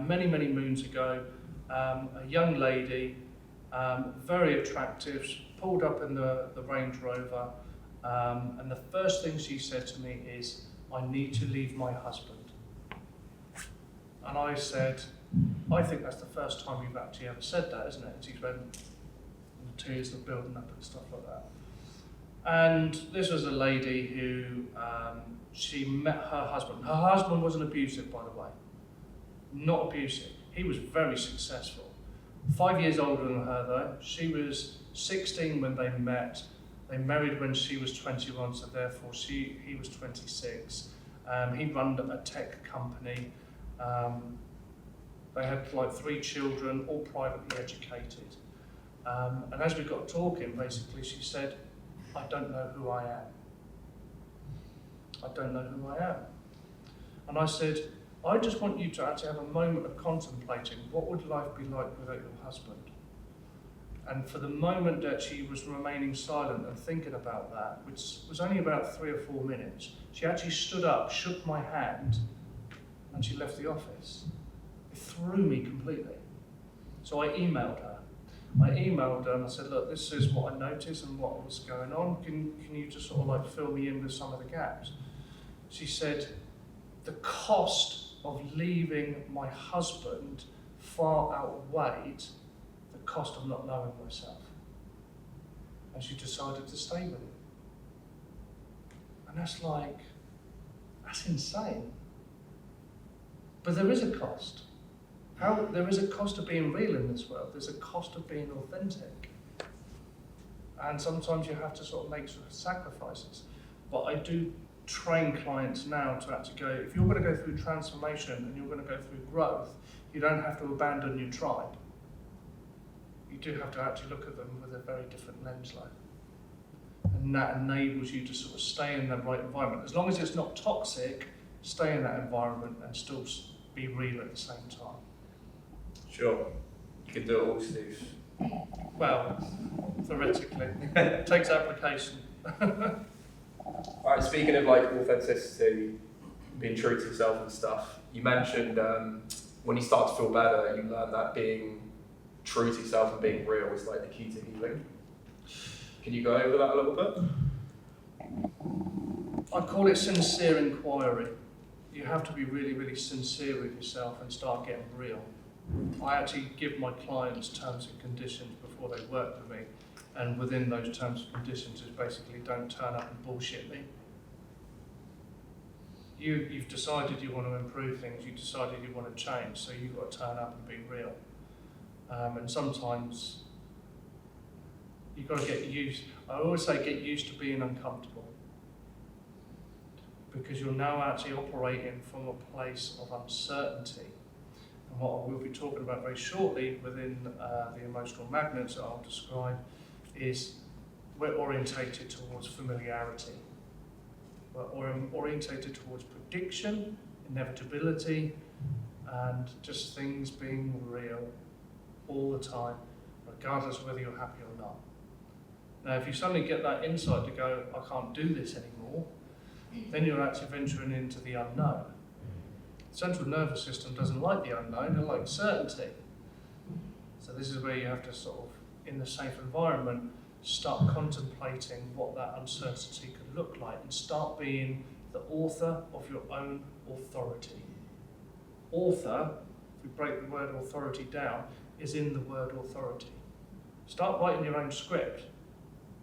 many moons ago, a young lady, very attractive, pulled up in the Range Rover, and the first thing she said to me is, I need to leave my husband. And I said, I think that's the first time you've actually ever said that, isn't it? And she went, the tears are building up and stuff like that. And this was a lady who, she met her husband. Her husband wasn't abusive, by the way. Not abusive. He was very successful. 5 years older than her though. She was 16 when they met. They married when she was 21, so therefore he was 26. He ran a tech company. They had like 3 children, all privately educated. And as we got talking, basically she said, I don't know who I am. I don't know who I am. And I said, I just want you to actually have a moment of contemplating what would life be like without your husband. And for the moment that she was remaining silent and thinking about that, which was only about 3 or 4 minutes, she actually stood up, shook my hand, and she left the office. It threw me completely. So I emailed her. And I said, look, this is what I noticed and what was going on. Can you just sort of like fill me in with some of the gaps? She said, the cost of leaving my husband far outweighed the cost of not knowing myself. And she decided to stay with him. And that's insane. But there is a cost. There is a cost of being real in this world. There's a cost of being authentic. And sometimes you have to sort of make sacrifices. But I do train clients now to actually go, if you're going to go through transformation and you're going to go through growth, you don't have to abandon your tribe. You do have to actually look at them with a very different lens, and that enables you to sort of stay in the right environment. As long as it's not toxic, stay in that environment and still be real at the same time. Sure. You can do it all, Steve. Well, theoretically, it takes application. Alright, speaking of like authenticity, being true to yourself and stuff, you mentioned when you start to feel better, you learn that being true to yourself and being real is like the key to healing. Can you go over that a little bit? I call it sincere inquiry. You have to be really, really sincere with yourself and start getting real. I actually give my clients terms and conditions before they work with me, and within those terms and conditions is basically don't turn up and bullshit me. You've decided you want to improve things, you decided you want to change, so you've got to turn up and be real. And sometimes you've got to get used, I always say get used to being uncomfortable, because you're now actually operating from a place of uncertainty. And what we'll be talking about very shortly within the emotional magnets that I'll describe is we're orientated towards familiarity. We're orientated towards prediction, inevitability, and just things being real all the time, regardless of whether you're happy or not. Now, if you suddenly get that insight to go, I can't do this anymore, then you're actually venturing into the unknown. The central nervous system doesn't like the unknown, it likes certainty. So this is where you have to sort of, in the safe environment, start contemplating what that uncertainty could look like and start being the author of your own authority. Author, if we break the word authority down, is in the word authority. Start writing your own script.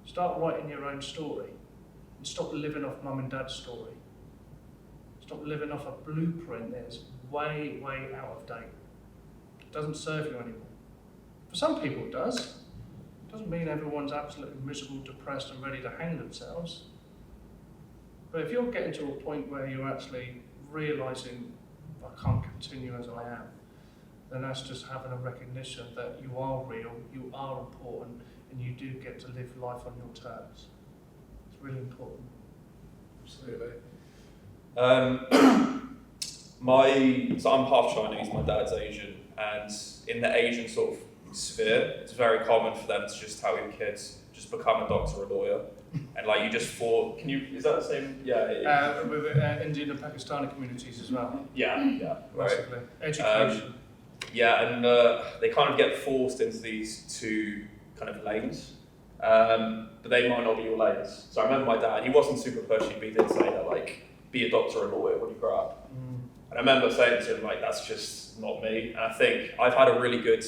Start writing your own story. And stop living off mum and dad's story. Stop living off a blueprint that's way, way out of date. It doesn't serve you anymore. For some people it does. It doesn't mean everyone's absolutely miserable, depressed and ready to hang themselves. But if you're getting to a point where you're actually realising I can't continue as I am, then that's just having a recognition that you are real, you are important, and you do get to live life on your terms. It's really important. Absolutely. So I'm half Chinese, my dad's Asian, and in the Asian sort of sphere, it's very common for them to just tell your kids, just become a doctor or a lawyer. And like you just thought, is that the same? Yeah. With Indian and Pakistani communities as well. Yeah, right. Massively. Education. And they kind of get forced into these two kind of lanes, but they might not be your lanes. So I remember my dad, he wasn't super pushy, but he did say that like, be a doctor or a lawyer when you grow up. And I remember saying to him, like, that's just not me. And I think I've had a really good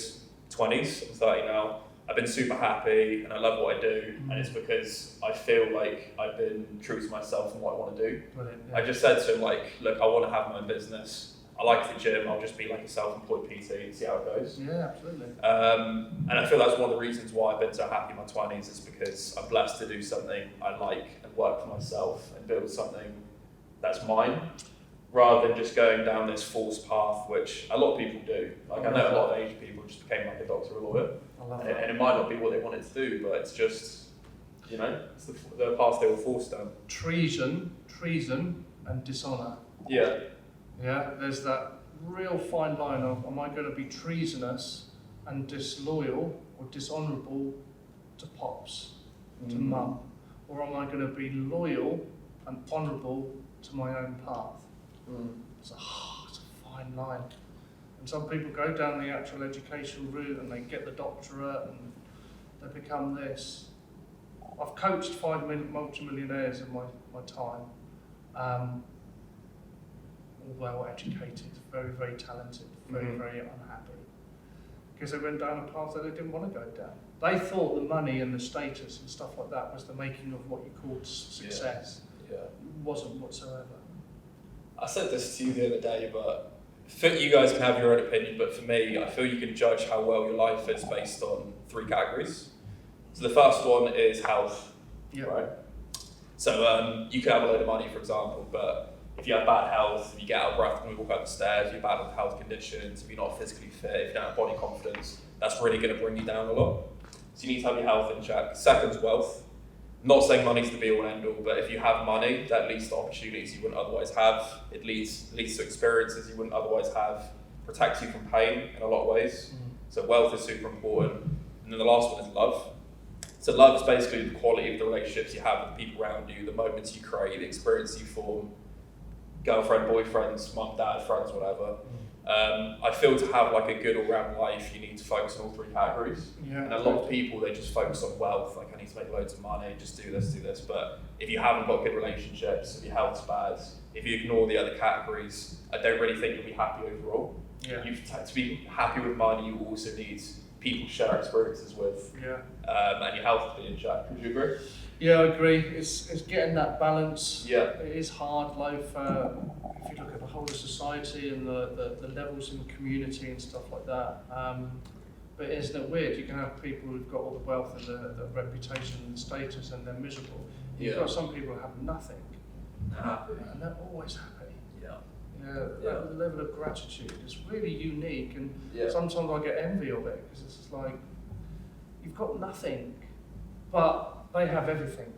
20s, I'm 30 now. I've been super happy and I love what I do. And it's because I feel like I've been true to myself and what I want to do. Brilliant, yeah. I just said to him, like, look, I want to have my own business. I like the gym, I'll just be like a self-employed PT and see how it goes. Yeah, absolutely. And I feel that's one of the reasons why I've been so happy in my 20s is because I'm blessed to do something I like and work for myself and build something that's mine, rather than just going down this false path, which a lot of people do. Like I know a lot of Asian people just became like a doctor or a lawyer, and it might not be what they wanted to do, but it's just, it's the path they were forced down. Treason, and dishonour. Yeah. Yeah, there's that real fine line of, am I going to be treasonous and disloyal or dishonourable to pops, to mum? Or am I going to be loyal and honourable to my own path? It's a fine line. And some people go down the actual education route and they get the doctorate and they become this. I've coached 5 multimillionaires in my time. All well educated, very, very talented, very, very unhappy. Because they went down a path that they didn't want to go down. They thought the money and the status and stuff like that was the making of what you called success. Yeah. It wasn't whatsoever. I said this to you the other day, but you guys can have your own opinion, but for me, I feel you can judge how well your life is based on 3 categories. So the first one is health, right? So you can have a load of money, for example, but if you have bad health, if you get out of breath when you walk up the stairs, if you have bad health conditions, if you're not physically fit, if you don't have body confidence, that's really going to bring you down a lot. So you need to have your health in check. Second's wealth. Not saying money's the be all and end all, but if you have money, that leads to opportunities you wouldn't otherwise have. It leads to experiences you wouldn't otherwise have, protects you from pain in a lot of ways. So wealth is super important. And then the last one is love. So love is basically the quality of the relationships you have with the people around you, the moments you create, the experience you form, girlfriend, boyfriends, mum, dad, friends, whatever. I feel to have like a good all-round life, you need to focus on all 3 categories. And a lot of people, they just focus on wealth, like I need to make loads of money, just do this. But if you haven't got good relationships, if your health's bad, if you ignore the other categories, I don't really think you'll be happy overall. To be happy with money, you also need people to share experiences with, and your health to be in check. Would you agree? Yeah, I agree. It's getting that balance. Yeah. It is hard, life. If you look at the whole of society and the levels in the community and stuff like that. But isn't it weird? You can have people who've got all the wealth and the reputation and the status and they're miserable. You've got some people who have nothing. And they're always happy. That level of gratitude is really unique, and sometimes I get envy of it because it's just like, you've got nothing, but they have everything.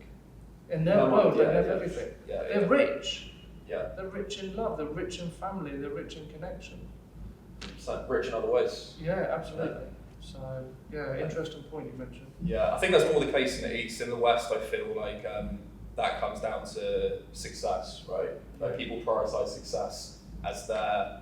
In their world, they have everything. They're rich. They're rich in love, they're rich in family, they're rich in connection. So rich in other ways. Yeah, absolutely. So, interesting point you mentioned. Yeah, I think that's more the case in the East. In the West, I feel like that comes down to success, right? Like people prioritise success as their...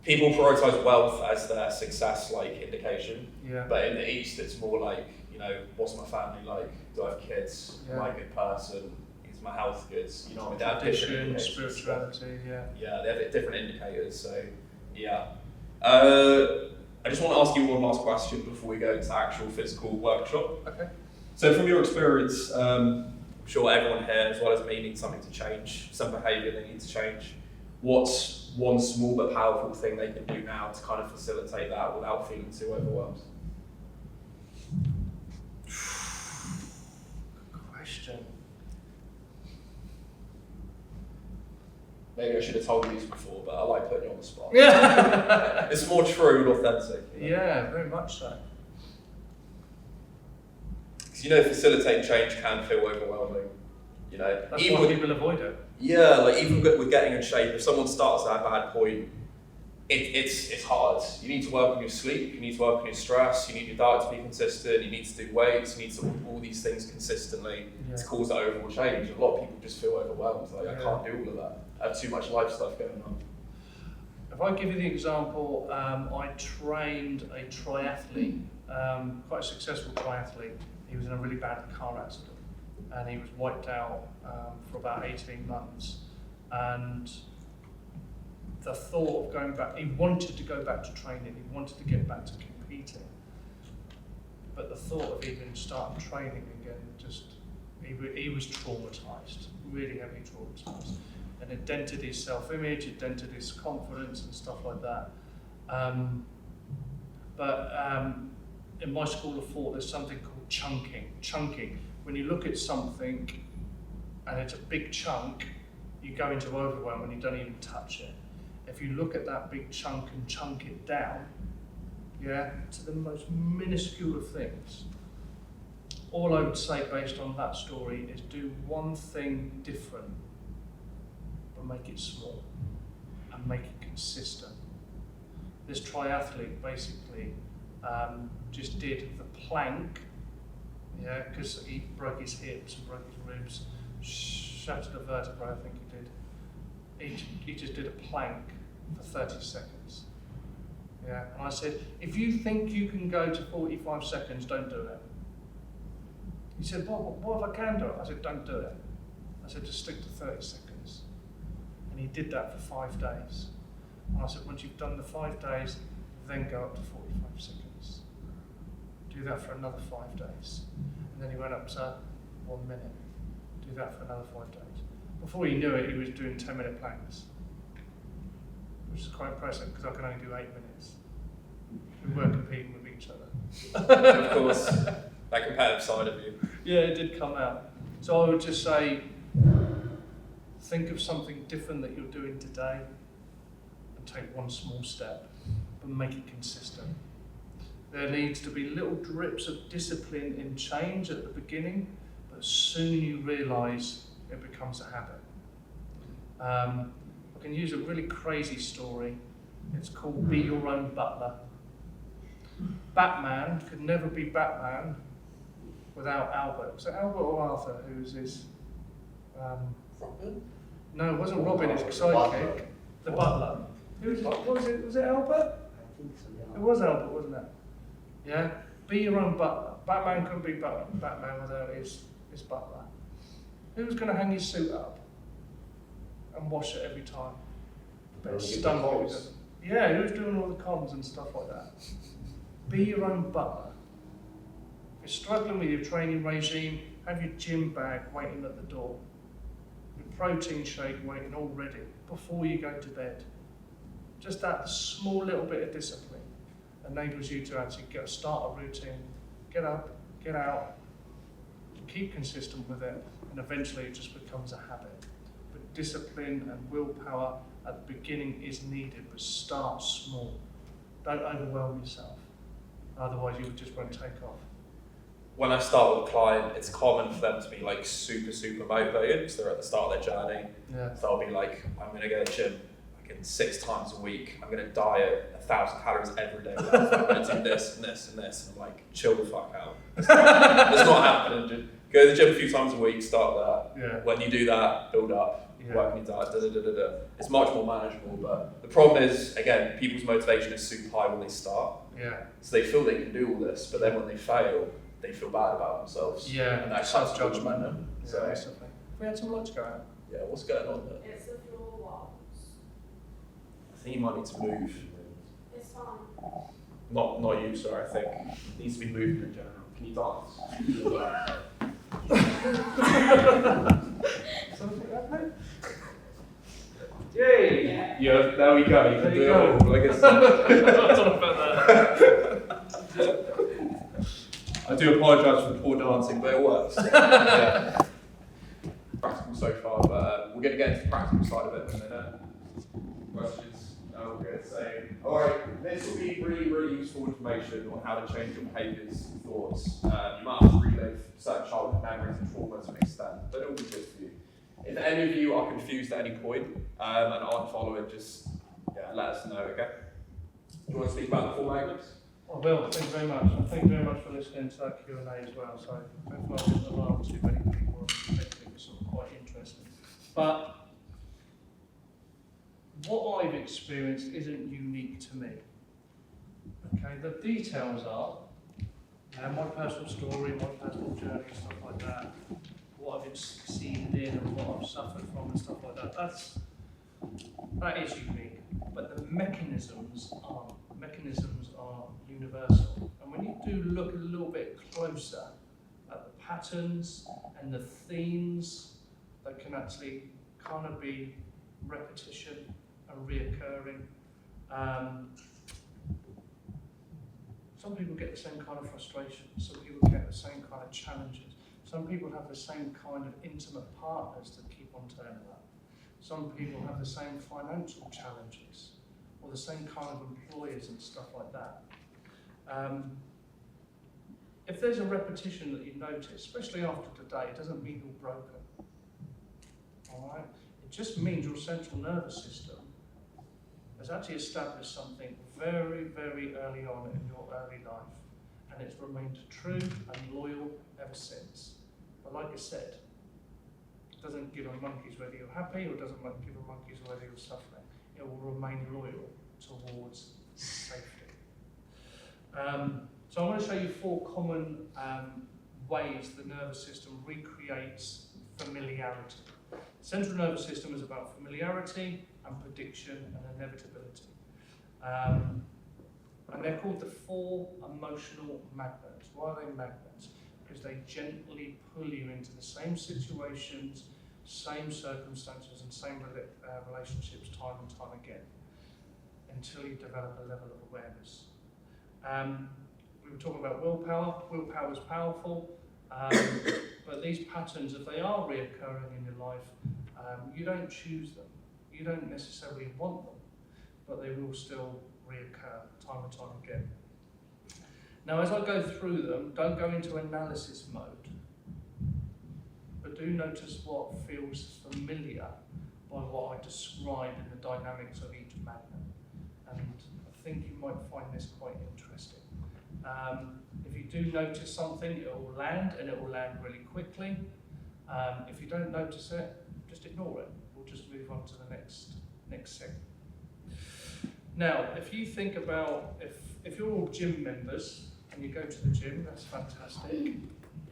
People prioritise wealth as their success, like, indication. But in the East, it's more like, you know, what's my family like? Do I have kids? Am I a good person? Is my health good? You know, they have different spirituality, Yeah, they have different indicators, so, yeah. I just want to ask you one last question before we go into actual physical workshop. Okay. So from your experience, I'm sure everyone here, as well as me, needs something to change, some behaviour they need to change. What's one small but powerful thing they can do now to kind of facilitate that without feeling too overwhelmed? Good question. Maybe I should have told you this before, but I like putting you on the spot. Yeah. It's more true and authentic. You know? Yeah, very much so. Because, you know, facilitating change can feel overwhelming. You know, that's why people avoid it. Yeah, like even with getting in shape, if someone starts at a bad point, it's hard. You need to work on your sleep, you need to work on your stress, you need your diet to be consistent, you need to do weights, you need to do all these things consistently to cause that overall change. A lot of people just feel overwhelmed, like I can't do all of that. I have too much life stuff going on. If I give you the example, I trained a triathlete, quite a successful triathlete. He was in a really bad car accident and he was wiped out for about 18 months. And the thought of going back, he wanted to go back to training, he wanted to get back to competing. But the thought of even starting training again, just, he was traumatised, really heavily traumatised. And it dented his self-image, it dented his confidence and stuff like that. In my school of thought, there's something called chunking. When you look at something and it's a big chunk, you go into overwhelm and you don't even touch it. If you look at that big chunk and chunk it down, to the most minuscule of things, all I would say based on that story is do one thing different, but make it small. and make it consistent. This triathlete basically just did the plank, yeah, because he broke his hips and broke his ribs, shattered a vertebrae, I think he did. He just did a plank for 30 seconds. Yeah, and I said, if you think you can go to 45 seconds, don't do it. He said, what if I can do it? I said, don't do it. I said, just stick to 30 seconds. And he did that for 5 days. And I said, once you've done the 5 days, then go up to 45 seconds. Do that for another 5 days. And then he went up to 1 minute. Do that for another 5 days. Before he knew it, he was doing 10-minute planks, which is quite impressive because I can only do 8 minutes. We weren't competing with each other. Of course, that competitive side of you. Yeah, it did come out. So I would just say, think of something different that you're doing today and take one small step, but make it consistent. There needs to be little drips of discipline and change at the beginning, but soon you realise it becomes a habit. I can use a really crazy story. It's called Be Your Own Butler. Batman could never be Batman without Albert. Was it Albert or Arthur who was his... Robin? No, it wasn't Robin, his sidekick. The butler. Who was it? Was it Albert? I think so, yeah. It was Albert, wasn't it? Yeah? Be your own butler. Batman couldn't be Batman without his butler. Who was going to hang his suit up and wash it every time? Yeah, who was doing all the comms and stuff like that? Be your own butler. If you're struggling with your training regime, have your gym bag waiting at the door. Your protein shake waiting all ready before you go to bed. Just that small little bit of discipline enables you to actually start a routine, get up, get out, keep consistent with it, and eventually it just becomes a habit. But discipline and willpower at the beginning is needed, but start small. Don't overwhelm yourself, otherwise you just won't take off. When I start with a client, it's common for them to be like super motivated because they're at the start of their journey. Yeah. So they'll be like, I'm going to go to the gym like 6 times a week. I'm going to diet 1,000 calories every day. I'm going to do this and this and this. And I'm like, chill the fuck out. It's not happening. Just go to the gym a few times a week, start there. Yeah. When you do that, build up, Yeah. work on your diet, It's much more manageable. But the problem is, again, people's motivation is super high when they start. Yeah. So they feel they can do all this, but then when they fail, they feel bad about themselves. Yeah. And that Self-judgment. So, Yeah, basically. We had some lunch go out. yeah, what's going on there? It's the floor walls. I think you might need to move. It's fine. Not you, sir, I think. It needs to be moved in general. Can you dance? Something happening? Yay! Yeah, there we go. You can There do you it go. all. Like it's, I don't know about that. I do apologise for the poor dancing, but it works. Yeah. Practical so far, but we're going to get into the practical side of it in a minute. Questions? No, we're going to say, alright, this will be really useful information on how to change your behaviours and thoughts. You might have to relive certain childhood memories and trauma to an extent, but it will be good for you. If any of you are confused at any point and aren't following, just let us know, okay? Do you want to speak about the 4 magnets? I will, thank you very much. And thank you very much for listening to that Q&A as well. So hopefully I didn't alarm too many people. I think it was sort of quite interesting. But what I've experienced isn't unique to me. Okay, the details are my personal story, my personal journey, stuff like that, what I've succeeded in and what I've suffered from and stuff like that. That is unique. But the mechanisms are universal. And when you do look a little bit closer at the patterns and the themes that can actually kind of be repetition and reoccurring, some people get the same kind of frustration, some people get the same kind of challenges, some people have the same kind of intimate partners that keep on turning up, some people have the same financial challenges, or the same kind of employers and stuff like that. If there's a repetition that you notice, especially after today, it doesn't mean you're broken. All right? It just means your central nervous system has actually established something very, very early on in your early life, and it's remained true and loyal ever since. But like I said, it doesn't give a monkeys whether you're happy or doesn't give a monkeys whether you're suffering. It will remain loyal towards safety. So I'm going to show you 4 common ways the nervous system recreates familiarity. The central nervous system is about familiarity and prediction and inevitability. And they're called the 4 emotional magnets. Why are they magnets? Because they gently pull you into the same situations, same circumstances and same relationships time and time again until you develop a level of awareness. We were talking about willpower. Willpower is powerful, but these patterns, if they are reoccurring in your life, you don't choose them. You don't necessarily want them, but they will still reoccur time and time again. Now, as I go through them, don't go into analysis mode, but do notice what feels familiar by what I describe in the dynamics of each magnet. And I think you might find this quite interesting. If you do notice something, it will land, and it will land really quickly. If you don't notice it, just ignore it. We'll just move on to the next segment. Now, if you think about, if you're all gym members and you go to the gym, that's fantastic.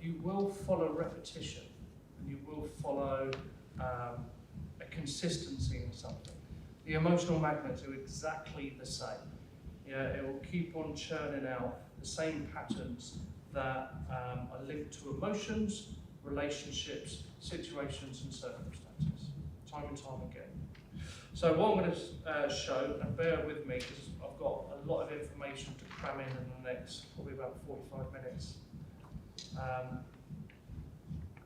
You will follow repetition, and you will follow a consistency in something. The emotional magnets are exactly the same. Yeah, it will keep on churning out the same patterns that are linked to emotions, relationships, situations and circumstances, time and time again. So what I'm going to show, and bear with me because I've got a lot of information to cram in the next probably about 45 minutes.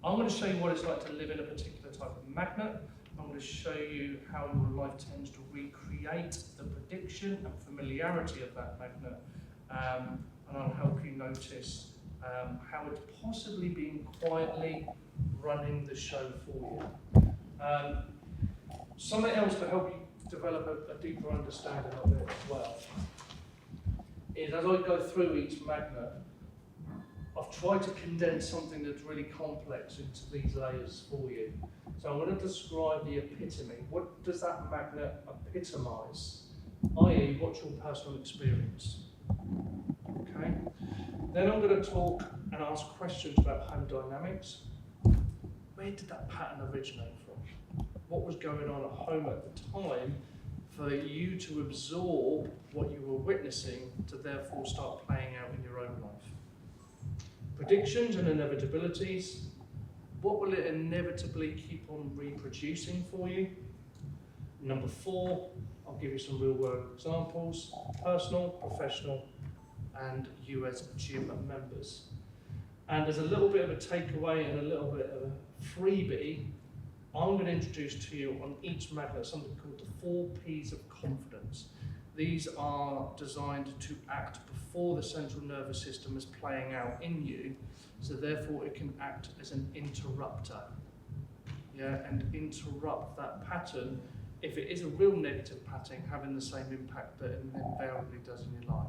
I'm going to show you what it's like to live in a particular type of magnet. I'm going to show you how your life tends to recreate the prediction and familiarity of that magnet, and I'll help you notice how it's possibly been quietly running the show for you. Something else to help you develop a deeper understanding of it as well is, as I go through each magnet, I've tried to condense something that's really complex into these layers for you. So I'm going to describe the epitome. What does that magnet epitomise? I.e., what's your personal experience? Okay. Then I'm going to talk and ask questions about home dynamics. Where did that pattern originate from? What was going on at home at the time for you to absorb what you were witnessing to therefore start playing out in your own life? Predictions and inevitabilities. What will it inevitably keep on reproducing for you? Number 4, I'll give you some real world examples, personal, professional, and you as gym members. And there's a little bit of a takeaway and a little bit of a freebie. I'm going to introduce to you on each magnet something called the 4 P's of confidence. These are designed to act before the central nervous system is playing out in you, so therefore it can act as an interrupter. Yeah, and interrupt that pattern if it is a real negative pattern, having the same impact that it invariably does in your life.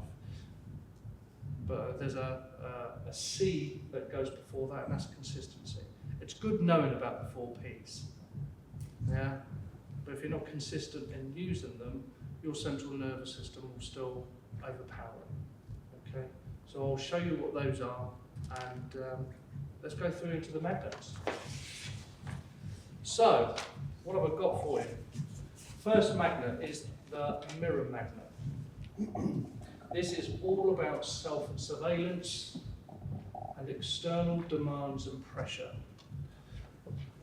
But there's a C that goes before that, and that's consistency. It's good knowing about the 4 P's. Yeah, but if you're not consistent in using them, your central nervous system will still overpower it. Okay, so I'll show you what those are, and let's go through into the magnets. So, what have I got for you? First magnet is the mirror magnet. This is all about self-surveillance and external demands and pressure.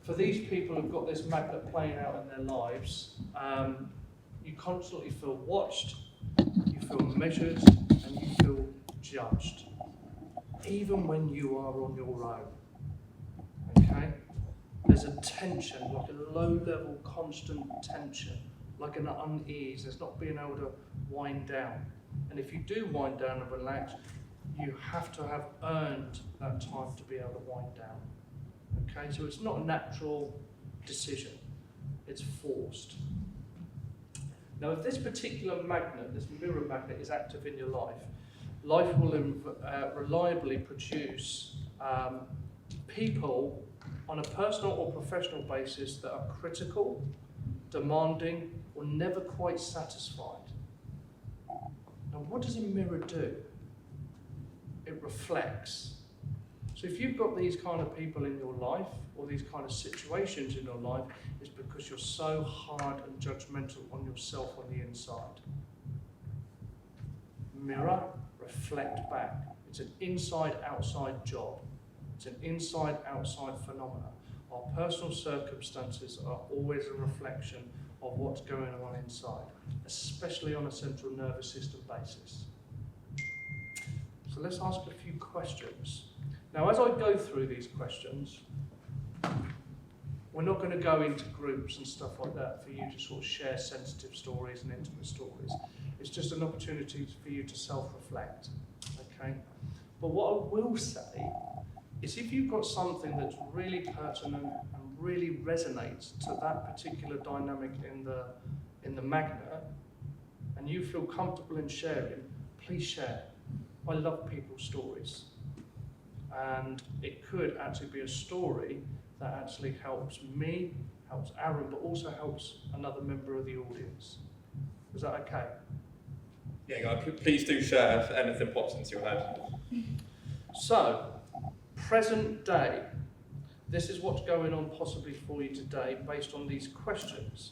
For these people who've got this magnet playing out in their lives, you constantly feel watched, you feel measured, and you feel judged, even when you are on your own. Okay? There's a tension, like a low-level, constant tension, like an unease. There's not being able to wind down. And if you do wind down and relax, you have to have earned that time to be able to wind down. Okay? So it's not a natural decision. It's forced. Now, if this particular magnet, this mirror magnet, is active in your life, life will reliably produce people on a personal or professional basis that are critical, demanding, or never quite satisfied. Now, what does a mirror do? It reflects. So if you've got these kind of people in your life, or these kind of situations in your life, it's because you're so hard and judgmental on yourself on the inside. Mirror, reflect back. It's an inside-outside job. It's an inside-outside phenomena. Our personal circumstances are always a reflection of what's going on inside, especially on a central nervous system basis. So let's ask a few questions. Now, as I go through these questions, we're not going to go into groups and stuff like that for you to sort of share sensitive stories and intimate stories. It's just an opportunity for you to self-reflect, okay? But what I will say is if you've got something that's really pertinent and really resonates to that particular dynamic in the magnet, and you feel comfortable in sharing, please share. I love people's stories. And it could actually be a story that actually helps me, helps Aaron, but also helps another member of the audience. Is that okay? Yeah, guys, please do share if anything pops into your head. So, present day. This is what's going on possibly for you today based on these questions.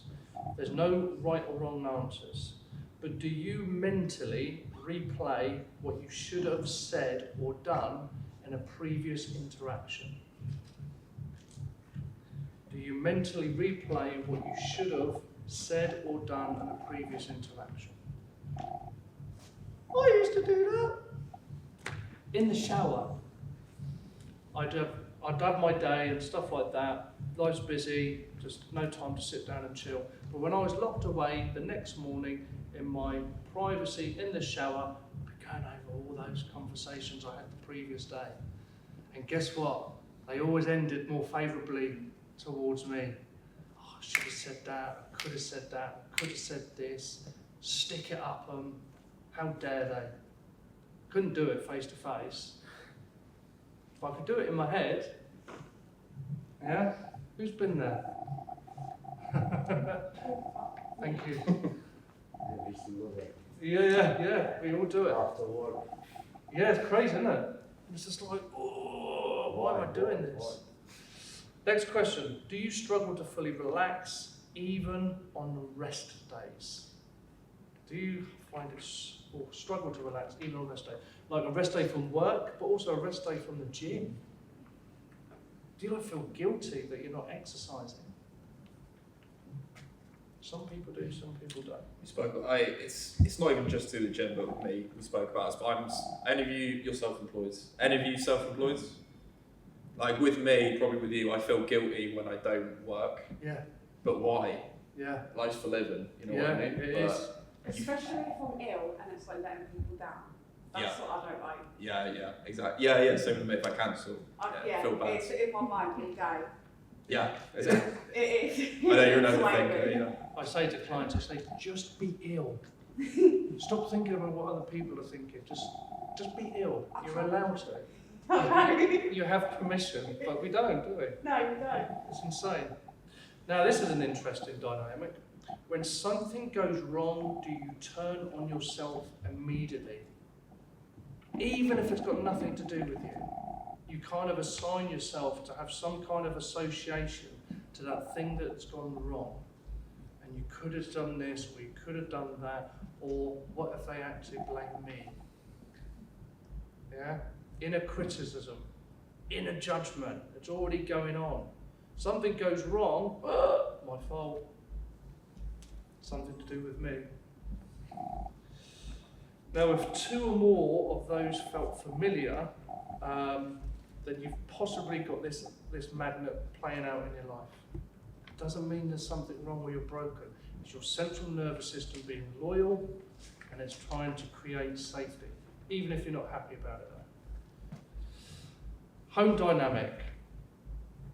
There's no right or wrong answers. But do you mentally replay what you should have said or done in a previous interaction? Do you mentally replay what you should have said or done in a previous interaction? I used to do that. In the shower. I'd have my day and stuff like that. Life's busy, just no time to sit down and chill. But when I was locked away the next morning in my privacy in the shower, I'd be going over all those conversations I had the previous day. And guess what? They always ended more favourably towards me. Oh, I should have said that, I could have said that, I could have said this. Stick it up them. How dare they? Couldn't do it face to face. If I could do it in my head, yeah? Who's been there? Thank you. Every single day. Yeah, we all do it. After work. Yeah, it's crazy, isn't it? It's just like, oh, why am I doing this? Next question. Do you struggle to fully relax even on rest days? Do you find it, or struggle to relax even on rest day? Like a rest day from work, but also a rest day from the gym? Do you feel guilty that you're not exercising? Some people do, some people don't. We spoke. It's not even just to the gym, but with me, we spoke about this. But any of you're self-employed. Any of you self-employed? Like with me, probably with you, I feel guilty when I don't work. Yeah. But why? Yeah. Life's for living. You know Yeah, what I mean? it is. Especially if I'm ill and it's like letting people down. That's what I don't like. Yeah, exactly. Yeah. Same with me. If I cancel, feel bad. It's in my mind all day. Yeah, is it? It is. I know you're another It's like thinker. me. Yeah. I say to clients, I say, just be ill. Stop thinking about what other people are thinking. Just be ill. You're allowed to. You have permission, but we don't, do we? No, we don't. It's insane. Now, this is an interesting dynamic. When something goes wrong, do you turn on yourself immediately? Even if it's got nothing to do with you. You kind of assign yourself to have some kind of association to that thing that's gone wrong. And you could have done this, or you could have done that, or what if they actually blame me? Yeah? Inner criticism, inner judgment, it's already going on. Something goes wrong, my fault. Something to do with me. Now, if two or more of those felt familiar, then you've possibly got this magnet playing out in your life. It doesn't mean there's something wrong or you're broken. It's your central nervous system being loyal and it's trying to create safety, even if you're not happy about it though. Home dynamic.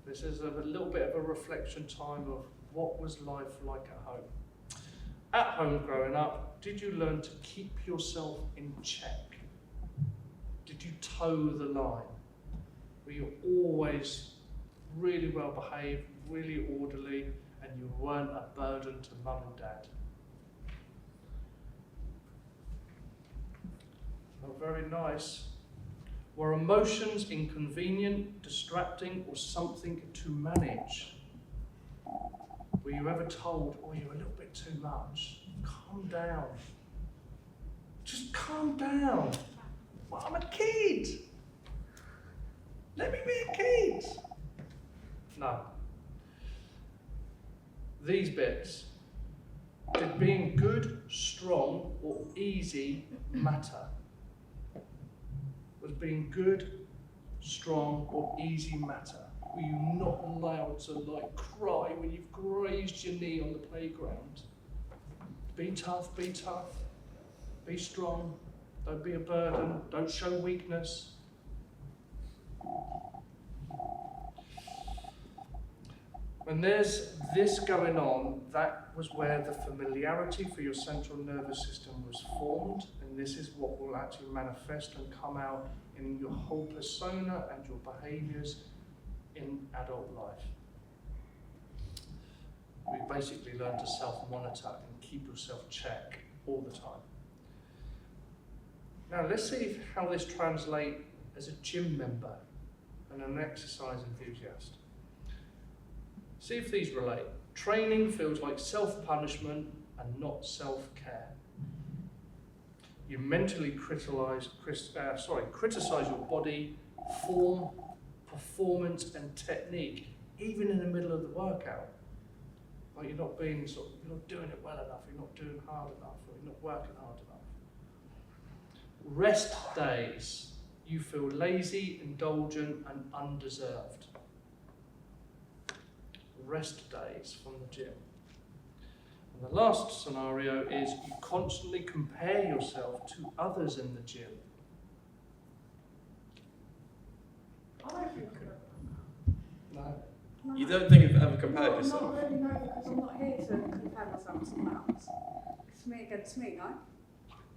This is a little bit of a reflection time of what was life like at home. At home growing up, did you learn to keep yourself in check? Did you toe the line? Were you always really well behaved, really orderly, and you weren't a burden to mum and dad? Not very nice. Were emotions inconvenient, distracting, or something to manage? Were you ever told, oh, you're a little bit too much? Calm down. Just calm down. Well, I'm a kid. Let me be a kid. No. These bits. Did being good, strong, or easy matter? Was being good, strong, or easy matter? Were you not allowed to cry when you've grazed your knee on the playground? Be tough, be tough. Be strong. Don't be a burden. Don't show weakness. When there's this going on, that was where the familiarity for your central nervous system was formed, and this is what will actually manifest and come out in your whole persona and your behaviours in adult life. We basically learn to self-monitor and keep yourself check all the time. Now let's see how this translates as a gym member and an exercise enthusiast. See if these relate. Training feels like self-punishment and not self-care. You mentally criticize your body, form, performance and technique, even in the middle of the workout. Like you're not being you're not doing it well enough, you're not doing hard enough, or you're not working hard enough. Rest days, you feel lazy, indulgent and undeserved. Rest days from the gym. And the last scenario is you constantly compare yourself to others in the gym. I don't think No. You don't think you've ever compared yourself? Not really, no, because I'm not here to compare myself to someone else. It's me against me, no?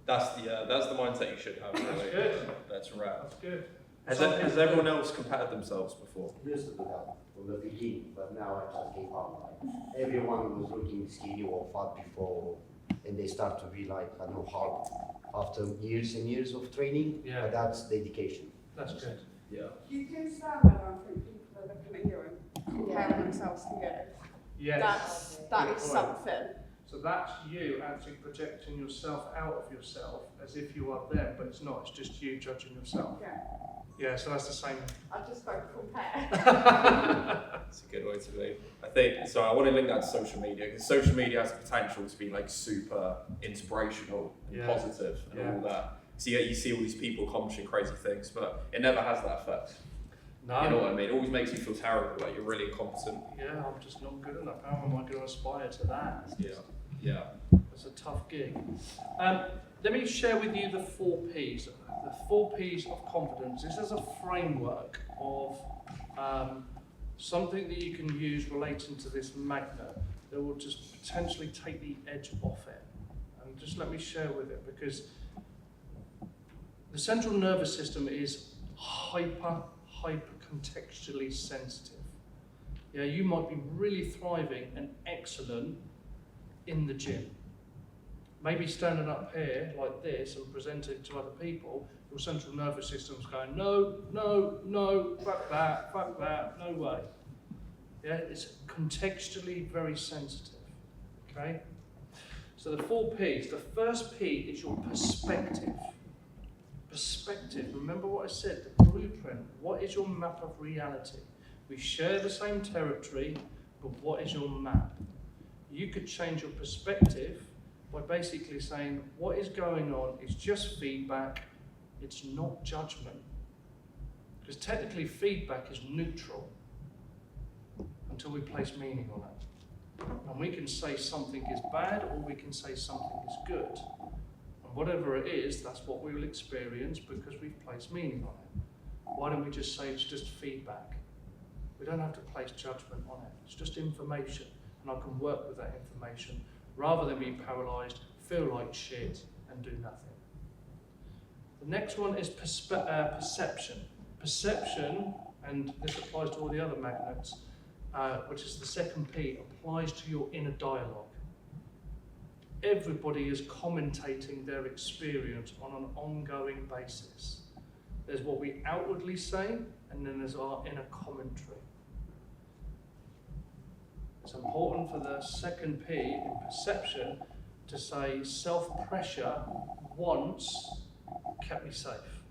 That's the mindset you should have. That's Really. good. That's right. That's good. Has everyone else compared themselves before? Used to do that from the beginning, but now I just gave up. Like, everyone was looking skinny or fat before, and they start to be like, I know, hard after years and years of training. Yeah. But that's dedication. That's good. Yeah. You can stand there and think people are looking at you and comparing themselves to you. Yes. That Good is point. something. So that's you actually projecting yourself out of yourself as if you are them, but it's not. It's just you judging yourself. Yeah. Yeah, so that's the same. I just don't compare. That's a good way to be. I think, so I want to link that to social media, because social media has the potential to be like super inspirational and Yeah. positive and Yeah. all that. So you see all these people accomplishing crazy things, but it never has that effect. No. You know what I mean? It always makes you feel terrible, like you're really incompetent. Yeah, I'm just not good enough. How am I going to aspire to that? Yeah. Yeah. It's a tough gig. Let me share with you the 4 Ps. The 4 Ps of confidence. This is a framework of something that you can use relating to this magnet that will just potentially take the edge off it. And just let me share with it, because the central nervous system is hyper contextually sensitive. Yeah, you might be really thriving and excellent in the gym. Maybe standing up here like this and presenting to other people, your central nervous system's going, no, fuck that, no way. Yeah, it's contextually very sensitive, okay? So the 4 Ps, the first P is your perspective. Perspective, remember what I said, the blueprint. What is your map of reality? We share the same territory, but what is your map? You could change your perspective by basically saying what is going on is just feedback, it's not judgment. Because technically feedback is neutral until we place meaning on it. And we can say something is bad or we can say something is good. And whatever it is, that's what we will experience because we've placed meaning on it. Why don't we just say it's just feedback? We don't have to place judgment on it. It's just information, and I can work with that information rather than be paralysed, feel like shit, and do nothing. The next one is perception. Perception, and this applies to all the other magnets, which is the second P, applies to your inner dialogue. Everybody is commentating their experience on an ongoing basis. There's what we outwardly say, and then there's our inner commentary. It's important for the second P in perception to say self-pressure once kept me safe.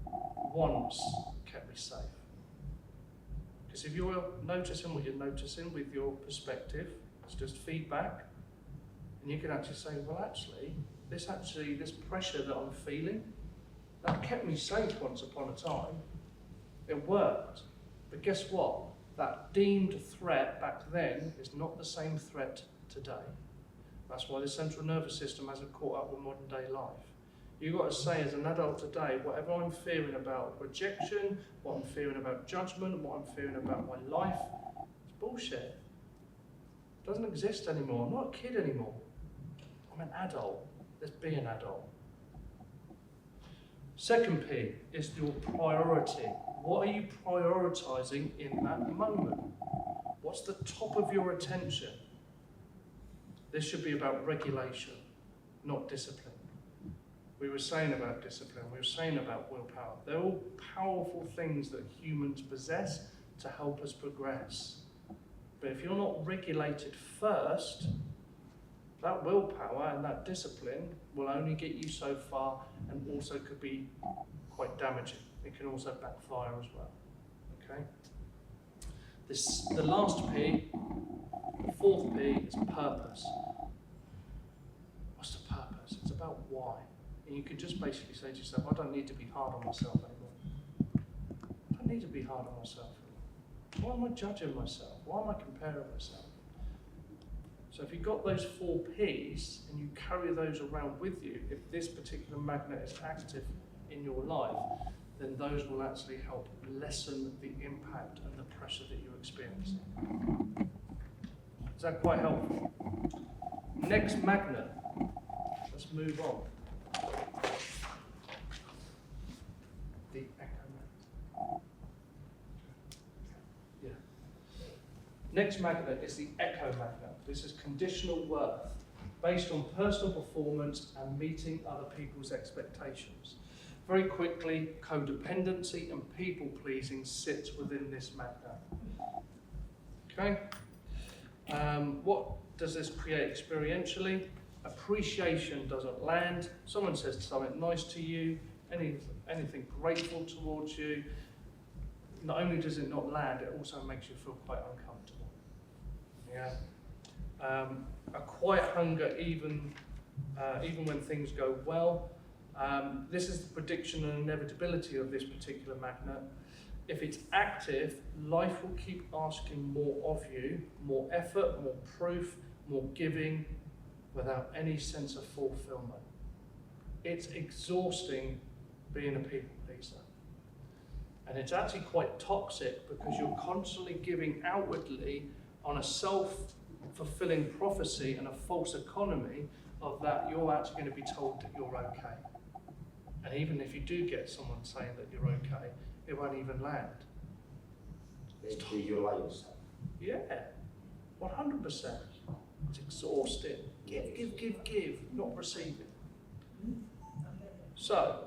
Once kept me safe. Because if you're noticing what you're noticing with your perspective, it's just feedback, and you can actually say, well, actually, this pressure that I'm feeling, that kept me safe once upon a time. It worked. But guess what? That deemed threat back then is not the same threat today. That's why the central nervous system hasn't caught up with modern day life. You've got to say as an adult today, whatever I'm fearing about rejection, what I'm fearing about judgment, what I'm fearing about my life, it's bullshit. It doesn't exist anymore. I'm not a kid anymore. I'm an adult. Let's be an adult. Second P is your priority. What are you prioritising in that moment? What's the top of your attention? This should be about regulation, not discipline. We were saying about discipline, we were saying about willpower. They're all powerful things that humans possess to help us progress. But if you're not regulated first, that willpower and that discipline will only get you so far, and also could be quite damaging. It can also backfire as well. Okay? The last P, the fourth P, is purpose. What's the purpose? It's about why. And you can just basically say to yourself, I don't need to be hard on myself anymore. I don't need to be hard on myself anymore. Why am I judging myself? Why am I comparing myself? So if you've got those 4 Ps and you carry those around with you, if this particular magnet is active in your life, then those will actually help lessen the impact and the pressure that you're experiencing. Is that quite helpful? Next magnet. Let's move on. The echo magnet. Yeah. Next magnet is the echo magnet. This is conditional worth, based on personal performance and meeting other people's expectations. Very quickly, codependency and people-pleasing sits within this magnet. Okay? What does this create experientially? Appreciation doesn't land. Someone says something nice to you, anything grateful towards you. Not only does it not land, it also makes you feel quite uncomfortable. Yeah. A quiet hunger, even when things go well. This is the prediction and inevitability of this particular magnet. If it's active, life will keep asking more of you, more effort, more proof, more giving, without any sense of fulfillment. It's exhausting being a people pleaser. And it's actually quite toxic because you're constantly giving outwardly on a self-fulfilling prophecy and a false economy of that you're actually going to be told that you're okay. And even if you do get someone saying that you're okay, it won't even land. Basically, you lie yourself. Yeah, 100%. It's exhausting. Give, not receiving. So,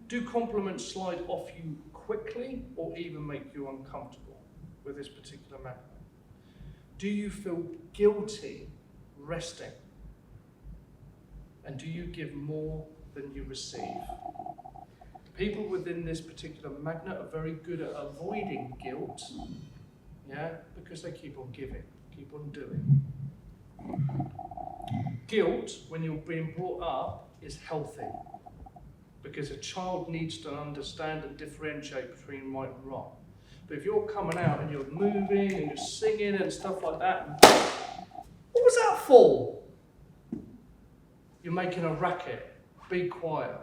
do compliments slide off you quickly or even make you uncomfortable with this particular magnet? Do you feel guilty resting? And do you give more than you receive? People within this particular magnet are very good at avoiding guilt, yeah, because they keep on giving, keep on doing. Guilt, when you're being brought up, is healthy, because a child needs to understand and differentiate between right and wrong. But if you're coming out and you're moving and you're singing and stuff like that, what was that for? You're making a racket. Be quiet.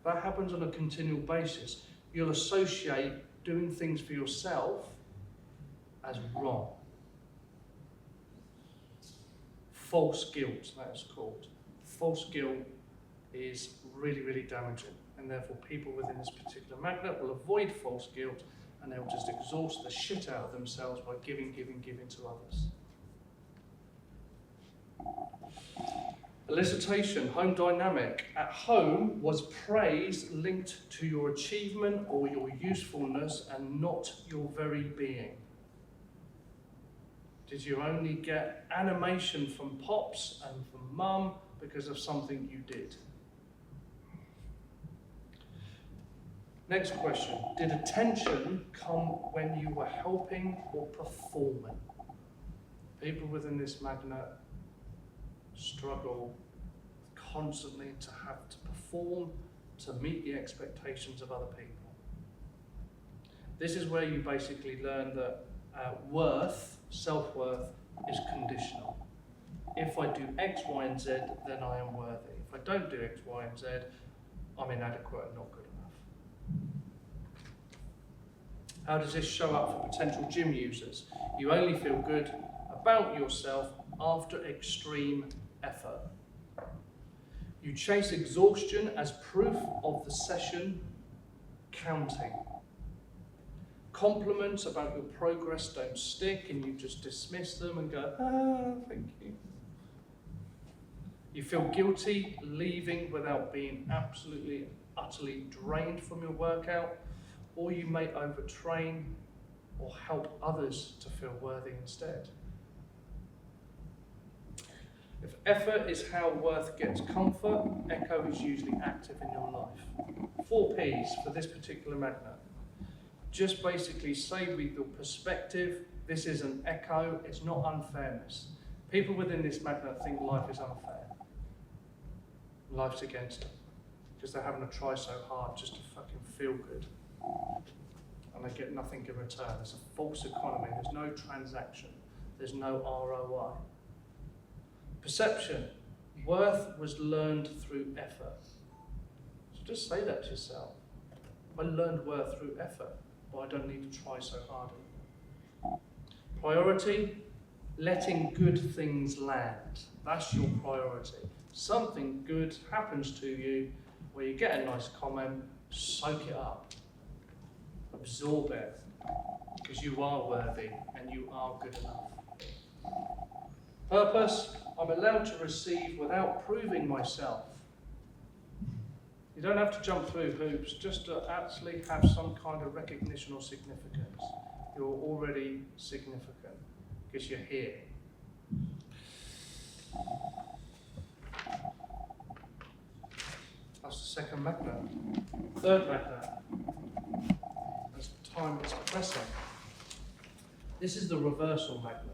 That happens on a continual basis. You'll associate doing things for yourself as wrong. false guilt, that is called. False guilt is really, really damaging, and therefore people within this particular magnet will avoid false guilt, and they'll just exhaust the shit out of themselves by giving to others. Elicitation, home dynamic. At home was praise linked to your achievement or your usefulness and not your very being. Did you only get animation from pops and from mum because of something you did? Next question. Did attention come when you were helping or performing? People within this magnet struggle constantly to have to perform to meet the expectations of other people. This is where you basically learn that worth, self-worth, is conditional. If I do X, Y, and Z, then I am worthy. If I don't do X, Y, and Z, I'm inadequate and not good enough. How does this show up for potential gym users? You only feel good about yourself after extreme effort. You chase exhaustion as proof of the session counting. Compliments about your progress don't stick and you just dismiss them and go, thank you. You feel guilty leaving without being absolutely, utterly drained from your workout, or you may overtrain or help others to feel worthy instead. If effort is how worth gets comfort, echo is usually active in your life. 4 Ps for this particular magnet. Just basically say with your perspective, this is an echo, it's not unfairness. People within this magnet think life is unfair. Life's against them. Because they're having to try so hard just to fucking feel good. And they get nothing in return. There's a false economy, there's no transaction, there's no ROI. Perception. Worth was learned through effort. So just say that to yourself. I learned worth through effort, but I don't need to try so hard anymore. Priority. Letting good things land. That's your priority. Something good happens to you where you get a nice comment, soak it up. Absorb it, because you are worthy and you are good enough. Purpose. I'm allowed to receive without proving myself. You don't have to jump through hoops just to actually have some kind of recognition or significance. You're already significant because you're here. That's the second magnet. Third magnet. As time is pressing. This is the reversal magnet.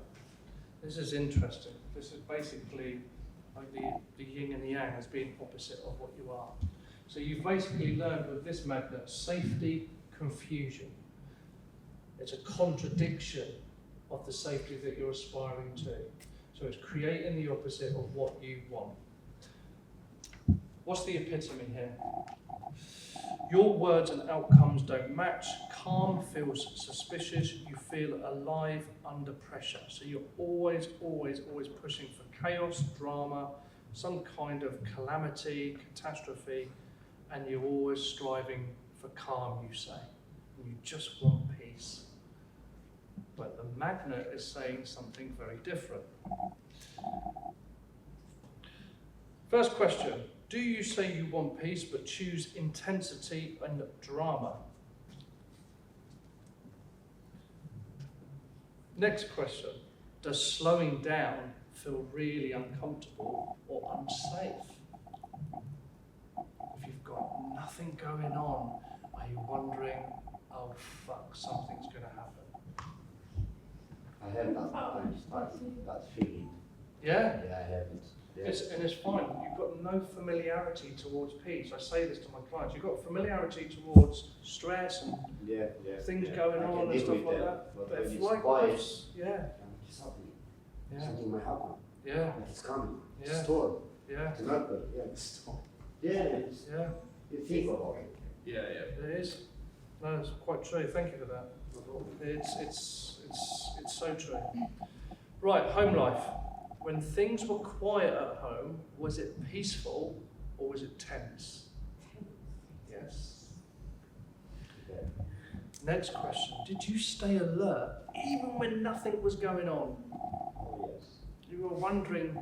This is interesting. This is basically like the yin and the yang as being opposite of what you are. So you've basically learned with this magnet, safety, confusion. It's a contradiction of the safety that you're aspiring to. So it's creating the opposite of what you want. What's the epitome here? Your words and outcomes don't match. Calm feels suspicious. You feel alive under pressure. So you're always pushing for chaos, drama, some kind of calamity, catastrophe, and you're always striving for calm, you say. And you just want peace. But the magnet is saying something very different. First question. Do you say you want peace but choose intensity and drama? Next question. Does slowing down feel really uncomfortable or unsafe? If you've got nothing going on, are you wondering, oh fuck, something's going to happen? I have that feeling. Yeah? Yeah, I have it. Yeah. And it's fine. You've got no familiarity towards peace. I say this to my clients. You've got familiarity towards stress and things going on and stuff like that. But if life goes, It's happening. Yeah. Something might happen. Yeah. Like it's coming. It's Yeah. a storm. Yeah. It's not good. Yeah, it's a storm. Yeah, it's, Yeah. you think about it. Yeah. It is. No, it's quite true. Thank you for that. It's so true. Right, home life. When things were quiet at home, was it peaceful or was it tense? Yes. Yeah. Next question. Did you stay alert even when nothing was going on? Oh, yes. You were wondering,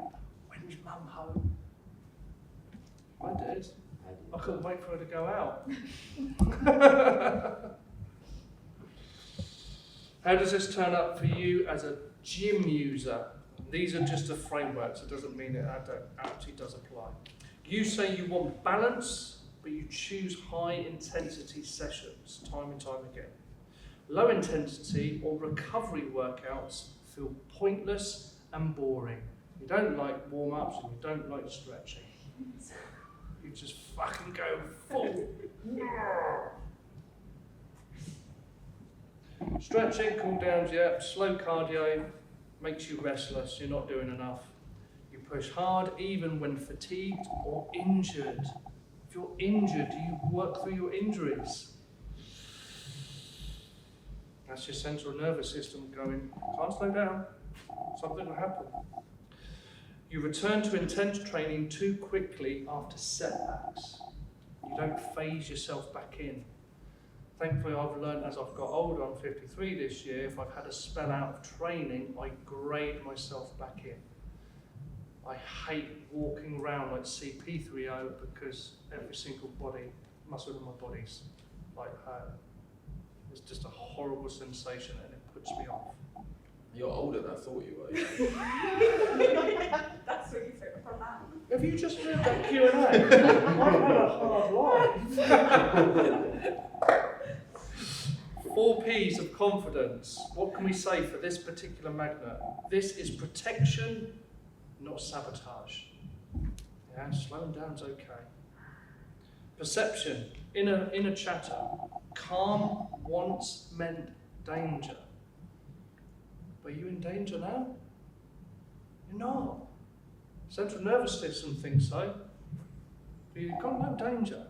when's mum home? I did. I did. I couldn't wait for her to go out. How does this turn up for you as a gym user? These are just the frameworks. It doesn't mean it actually does apply. You say you want balance, but you choose high intensity sessions time and time again. Low intensity or recovery workouts feel pointless and boring. You don't like warm-ups and you don't like stretching. You just fucking go full. Stretching, cool downs, yeah. Slow cardio makes you restless. You're not doing enough. You push hard even when fatigued or injured. If you're injured, do you work through your injuries? That's your central nervous system going, can't slow down. Something will happen. You return to intense training too quickly after setbacks. You don't phase yourself back in. Thankfully, I've learned as I've got older, I'm 53 this year, if I've had a spell out of training, I grade myself back in. I hate walking around like CP3O because every single muscle in my body's like hurt. It's just a horrible sensation and it puts me off. You're older than I thought you were. That's what you took from that. Have you just heard that Q&A? I've had a hard life. 4 P's of confidence. What can we say for this particular magnet? This is protection, not sabotage. Yeah, slowing down's okay. Perception, inner chatter. Calm once meant danger. Are you in danger now? You're not. Central nervous system thinks so. You've got no danger.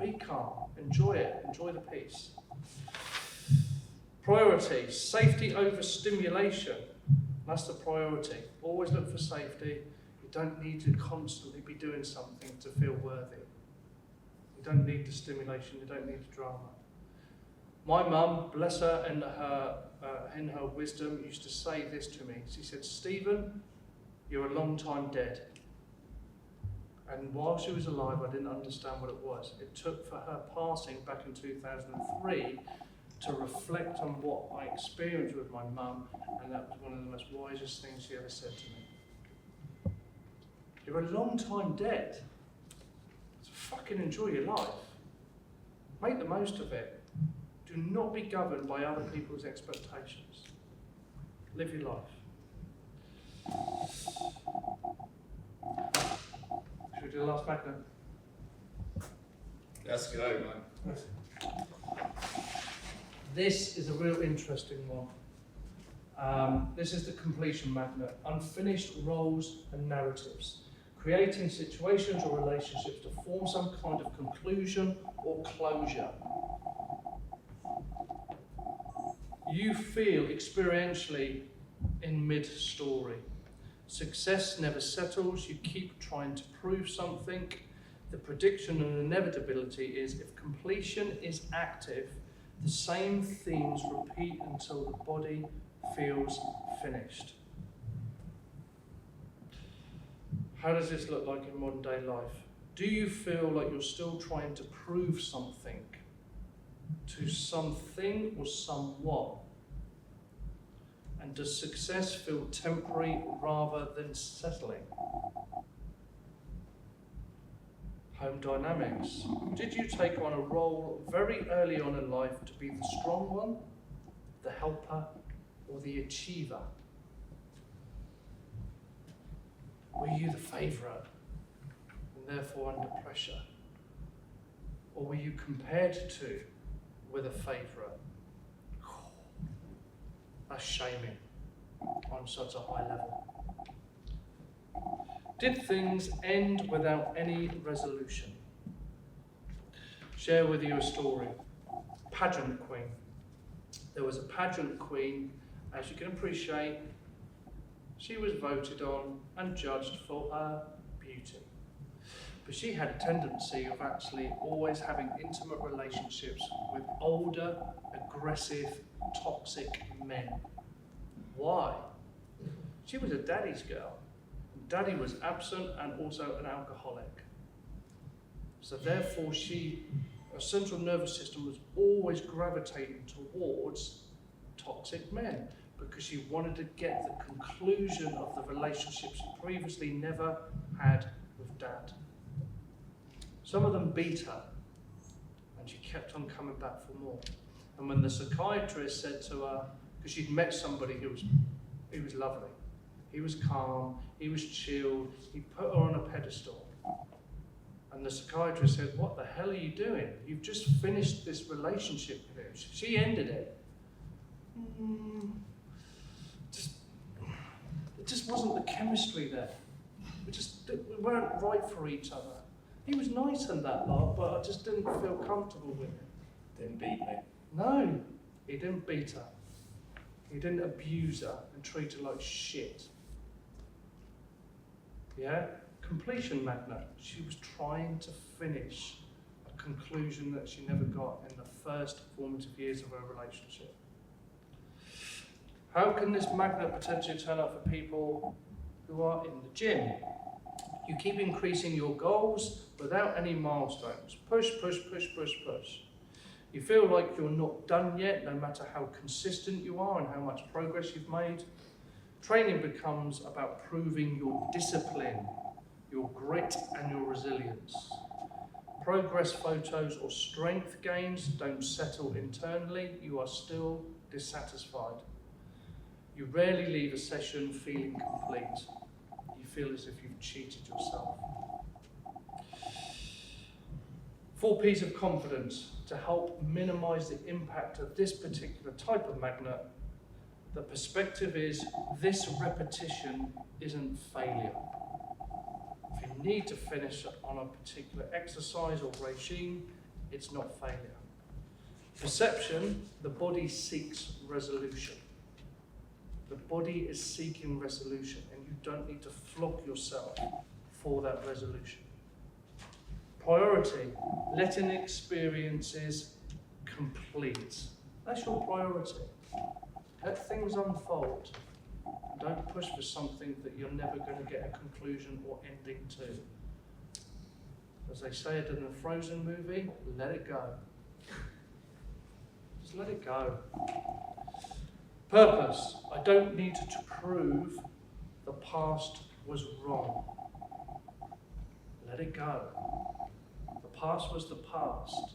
Be calm. Enjoy it. Enjoy the peace. Priority. Safety over stimulation. That's the priority. Always look for safety. You don't need to constantly be doing something to feel worthy. You don't need the stimulation. You don't need the drama. My mum, bless her in her wisdom, used to say this to me. She said, Stephen, you're a long time dead. And while she was alive, I didn't understand what it was. It took for her passing back in 2003 to reflect on what I experienced with my mum, and that was one of the most wisest things she ever said to me. You're a long time dead. So fucking enjoy your life. Make the most of it. Do not be governed by other people's expectations. Live your life. Should we do the last magnet? Let's go, man. This is a real interesting one. This is the completion magnet. Unfinished roles and narratives. Creating situations or relationships to form some kind of conclusion or closure. You feel experientially in mid-story. Success never settles. You keep trying to prove something. The prediction and inevitability is if completion is active, the same themes repeat until the body feels finished. How does this look like in modern day life? Do you feel like you're still trying to prove something to something or someone? And does success feel temporary rather than settling? Home dynamics. Did you take on a role very early on in life to be the strong one, the helper, or the achiever? Were you the favourite and therefore under pressure? Or were you compared to with a favourite? That's shaming on such a high level. Did things end without any resolution? Share with you a story. Pageant queen. There was a pageant queen, as you can appreciate, She was voted on and judged for her beauty. But she had a tendency of actually always having intimate relationships with older, aggressive, toxic men. Why? She was a daddy's girl. Daddy was absent and also an alcoholic. So therefore her central nervous system was always gravitating towards toxic men because she wanted to get the conclusion of the relationship she previously never had with Dad. Some of them beat her and she kept on coming back for more. And when the psychiatrist said to her, because she'd met somebody who was lovely, he was calm, he was chilled, he put her on a pedestal. And the psychiatrist said, what the hell are you doing? You've just finished this relationship with him. She ended it. It just wasn't the chemistry there. We weren't right for each other. He was nice and that lot, but I just didn't feel comfortable with him. Didn't beat me. No, he didn't beat her. He didn't abuse her and treat her like shit. Yeah? Completion magnet. She was trying to finish a conclusion that she never got in the first formative years of her relationship. How can this magnet potentially turn up for people who are in the gym? You keep increasing your goals without any milestones. Push, push, push, push, push. You feel like you're not done yet, no matter how consistent you are and how much progress you've made. Training becomes about proving your discipline, your grit and your resilience. Progress photos or strength gains don't settle internally. You are still dissatisfied. You rarely leave a session feeling complete. You feel as if you've cheated yourself. 4 P's of confidence to help minimize the impact of this particular type of magnet. The perspective is this repetition isn't failure. If you need to finish on a particular exercise or regime, it's not failure. Perception, the body seeks resolution. The body is seeking resolution, and you don't need to flog yourself for that resolution. Priority, letting experiences complete. That's your priority. Let things unfold. Don't push for something that you're never going to get a conclusion or ending to. As they say it in the Frozen movie, let it go. Just let it go. Purpose. I don't need to prove the past was wrong. Let it go. The past was the past.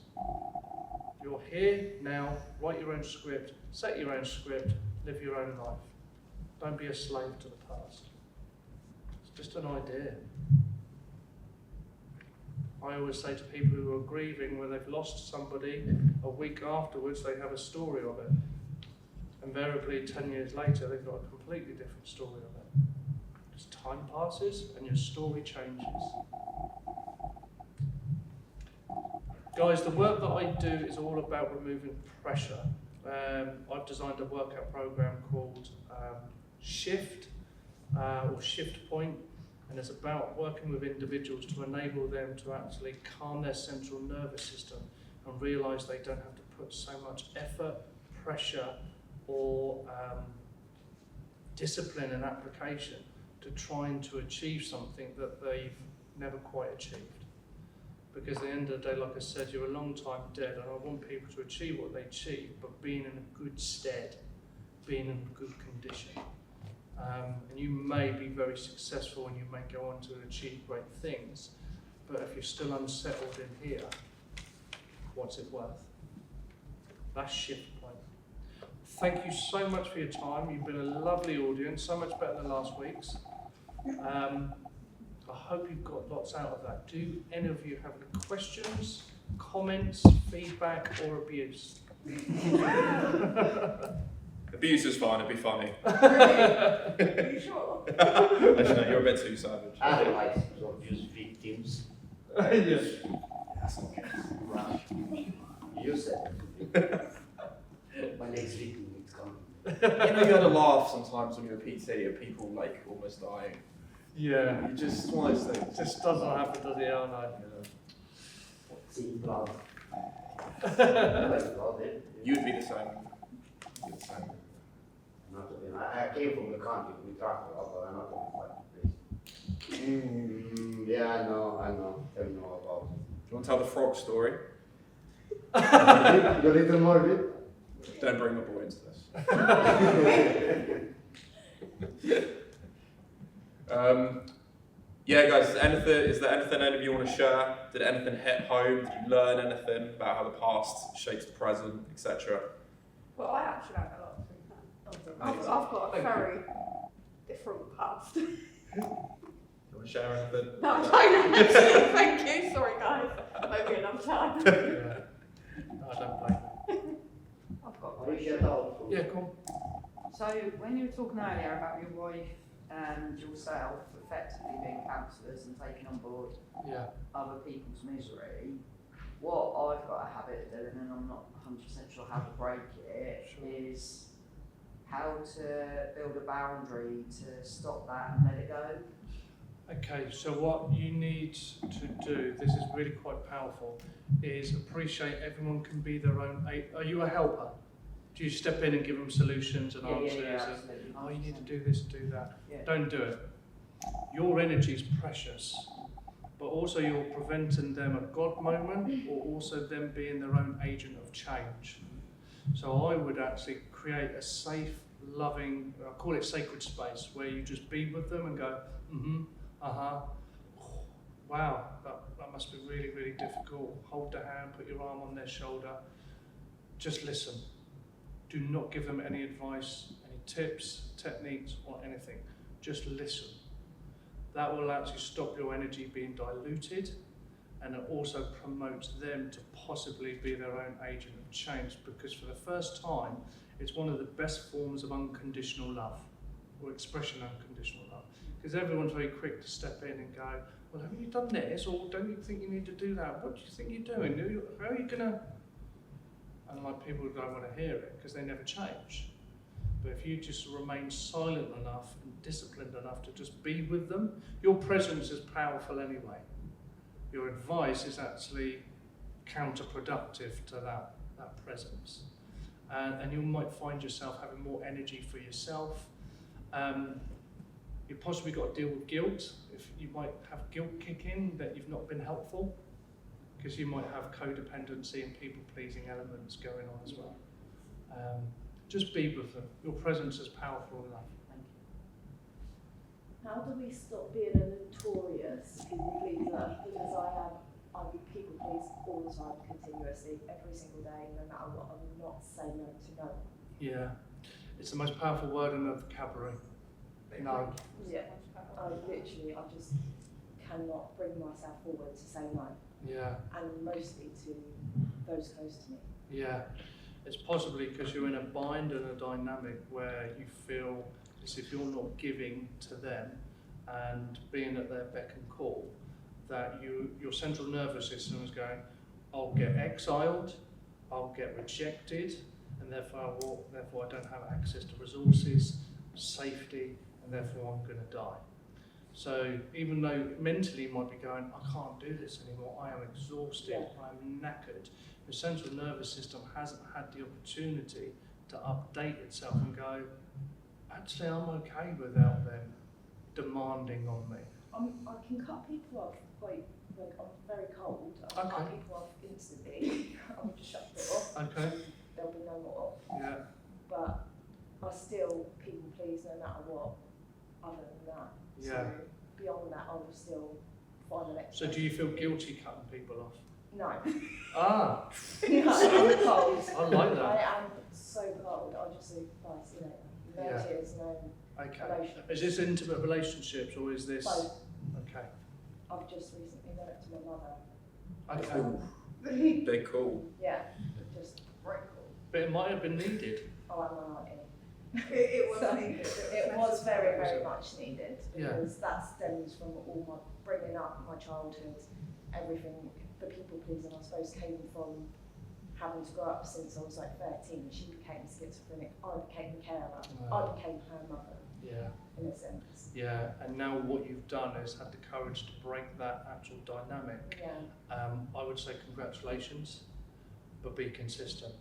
You're here now, write your own script, set your own script, live your own life. Don't be a slave to the past. It's just an idea. I always say to people who are grieving when they've lost somebody, a week afterwards they have a story of it. Invariably 10 years later they've got a completely different story of it. Just time passes and your story changes. Guys, the work that I do is all about removing pressure. I've designed a workout program called Shift or Shift Point, and it's about working with individuals to enable them to actually calm their central nervous system and realise they don't have to put so much effort, pressure, or discipline and application to trying to achieve something that they've never quite achieved. Because at the end of the day, like I said, you're a long time dead, and I want people to achieve what they achieve, but being in a good stead, being in a good condition. And you may be very successful and you may go on to achieve great things, but if you're still unsettled in here, what's it worth? That's Shift Point. Thank you so much for your time. You've been a lovely audience, so much better than last week's. I hope you've got lots out of that. Do any of you have any questions, comments, feedback, or abuse? Abuse is fine, it'd be funny. Are you sure? Actually, no, you're a bit too savage. Otherwise, so use victims. Yeah. That's not good. You said it. My next victim is coming. You know, you had a laugh sometimes when you're a PT at people like almost dying. Yeah. You just one of those It things. just doesn't happen, does it? Oh no. See blood. You'd be the same. You'd be the same. Not to be, I came from the country, we travel a lot, but I'm not going to fight this. Yeah, I know. Tell me more about Do you want to tell the frog story? it. You little more bit? Don't bring my boy into this. Yeah, guys, is there anything any of you want to share? Did anything hit home? Did you learn anything about how the past shapes the present, etc.? Well, I actually don't know a lot of things. I've Amazing. got a very different past. You want to share anything? No, I don't. Thank you. Sorry, guys. Maybe another time. Yeah. No, I don't blame you. I've got a What is question. your thought? Yeah, cool. So when you were talking earlier about your wife and yourself effectively being counsellors and taking on board Yeah. other people's misery, what I've got a habit of doing, and I'm not 100% sure how to break it, Sure. is how to build a boundary to stop that and let it go. Okay, so what you need to do, this is really quite powerful, is appreciate everyone can be their own. Are you a helper? Do you step in and give them solutions and answers? And, absolutely. oh, you need to do this, do that. Yeah. Don't do it. Your energy is precious, but also you're preventing them a God moment or also them being their own agent of change. So I would actually create a safe, loving, I call it sacred space, where you just be with them and go, wow, that must be really, really difficult. Hold their hand, put your arm on their shoulder. Just listen. Do not give them any advice, any tips, techniques, or anything. Just listen. That will actually stop your energy being diluted, and it also promotes them to possibly be their own agent of change, because for the first time, it's one of the best forms of unconditional love, or expression of unconditional love. Because everyone's very quick to step in and go, well, haven't you done this? Or don't you think you need to do that? What do you think you're doing? How are you going to... And like people don't want to hear it because they never change. But if you just remain silent enough and disciplined enough to just be with them, your presence is powerful anyway. Your advice is actually counterproductive to that presence. And you might find yourself having more energy for yourself. You've possibly got to deal with guilt. If you might have guilt kick in that you've not been helpful, because you might have codependency and people-pleasing elements going on as well. Just be with them. Your presence is powerful enough. Thank you. How do we stop being a notorious people pleaser? Because I people please all the time, continuously, every single day, no matter what. I will not say no to no. Yeah, it's the most powerful word in the vocabulary. No. Yeah, I just cannot bring myself forward to say no. Yeah. And mostly to those close to me. Yeah. It's possibly because you're in a bind and a dynamic where you feel as if you're not giving to them and being at their beck and call, that your central nervous system is going, I'll get exiled, I'll get rejected, and therefore I don't have access to resources, safety, and therefore I'm going to die. So even though mentally you might be going, I can't do this anymore, I am exhausted, I'm knackered, the central nervous system hasn't had the opportunity to update itself and go, actually I'm okay without them demanding on me. I can cut people off quite, like I'm very cold. I can Okay. cut people off instantly. I'll just shut the door off. Okay, There'll be no more. yeah, But I still people please no matter what. Other than that, yeah. so beyond that, I will still find an So explanation. do you feel guilty cutting people off? No. Ah, No, I'm cold. I like I that. am so cold. I just think, guys, no Yeah. tears, no Okay. emotion. Is this intimate relationships or is this? Both. Okay. I've just recently done it to my mother. Okay. They're cool. Yeah, just very cool. But it might have been needed. Oh, I'm not like It was So, needed. It was very, very much needed Yeah. because that stems from all my bringing up, my childhood, everything. The people pleasing, I suppose, came from having to grow up since I was like 13. She became schizophrenic. I became the carer. Wow. I became her mother, Yeah. in a sense. Yeah, and now what you've done is had the courage to break that actual dynamic. Yeah, I would say congratulations, but be consistent.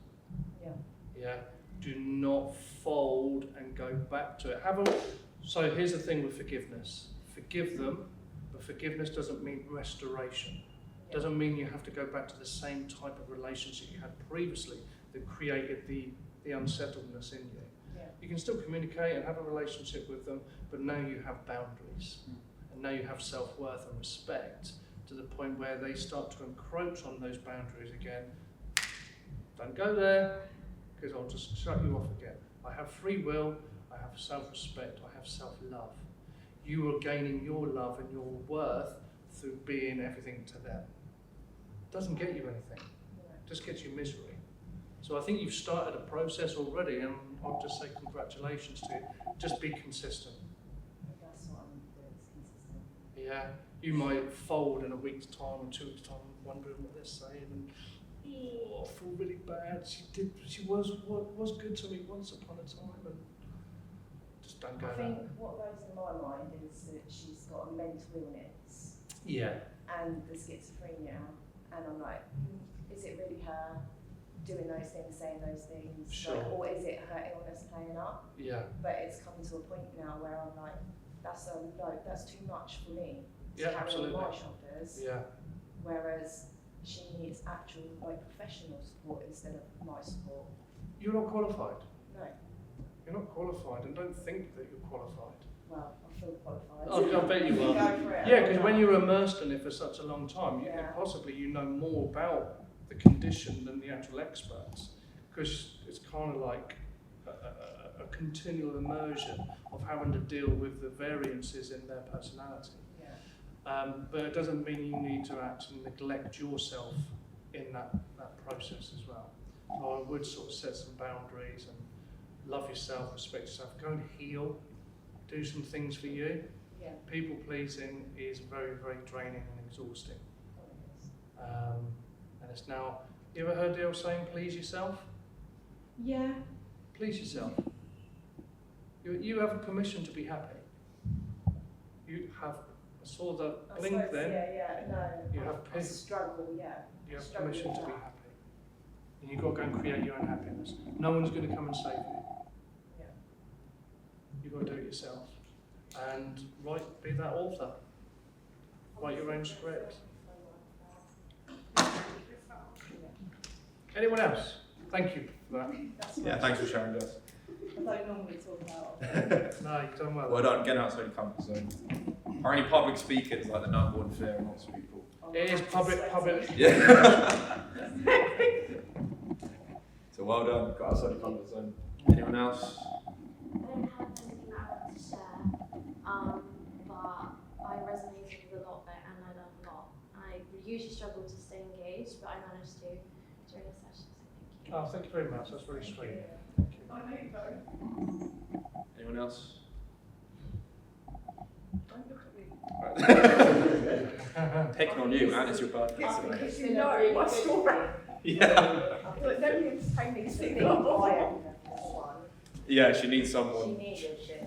yeah. Yeah, do not fold and go back to it. So here's the thing with forgiveness. Forgive them, but forgiveness doesn't mean restoration. Doesn't mean you have to go back to the same type of relationship you had previously that created the unsettledness in you. Yeah. You can still communicate and have a relationship with them, but now you have boundaries. And now you have self-worth and respect to the point where they start to encroach on those boundaries again. Don't go there, because I'll just shut you off again. I have free will, I have self-respect, I have self-love. You are gaining your love and your worth through being everything to them. Doesn't get you anything, just gets you misery. So I think you've started a process already, and I'll just say congratulations to you. Just be consistent. That's what I'm doing, is consistent. Yeah, you might fold in a week's time or 2 weeks' time, wondering what they're saying, and oh, I feel really bad. She was good to me once upon a time, and just don't go I there. think what goes in my mind is that she's got a mental illness Yeah, and the schizophrenia, and I'm like, is it really her doing those things, saying those things? Sure. Like, or is it her illness playing up? yeah, But it's coming to a point now where I'm like, that's a load, that's too much for me to Yeah, carry absolutely. on my shoulders. yeah. Whereas she needs actual like professional support instead of my support. You're not qualified. No, You're not qualified, and don't think that you're qualified. well, I feel qualified. I bet you are. Go for it. Yeah, because when you're immersed in it for such a long time, you, Yeah. possibly you know more about the condition than the actual experts, because it's kind of like a continual immersion of having to deal with the variances in their personality. Yeah. But it doesn't mean you need to actually neglect yourself in that process as well. So I would sort of set some boundaries and love yourself, respect yourself, go and heal, do some things for you. Yeah. People pleasing is very, very draining and exhausting. And it's now, you ever heard the old saying, please yourself? Yeah. Please yourself. You have a permission to be happy. You have, I saw the I blink suppose, then, Yeah, no. You have I peace. struggle, yeah. you have struggle permission with to be that. happy. And you've got to go and create your own happiness. No one's going to come and save you. Yeah. You've got to do it yourself. And be that author. Write your own script. Anyone else? Thank you for that. That's Yeah, what thanks for sharing, guys. I don't normally talk about. No, you've done well. Well done, getting outside your comfort zone. Are any public speakers like the number one fear in lots of people? It is public. Yeah. So well done, got outside your comfort zone. Anyone else? I don't have anything that I want to share, but I resonated with a lot of it and I learned a lot. I usually struggle to stay engaged, but I managed to during the session, so thank you. Oh, thank you very much. That's very sweet. I know you don't. Anyone else? Don't look at me. Picking on you, man, it's your birthday I think today. it's you know my story. Yeah. But then you entertain these things. I am one. Yeah, she needs She someone. needed this.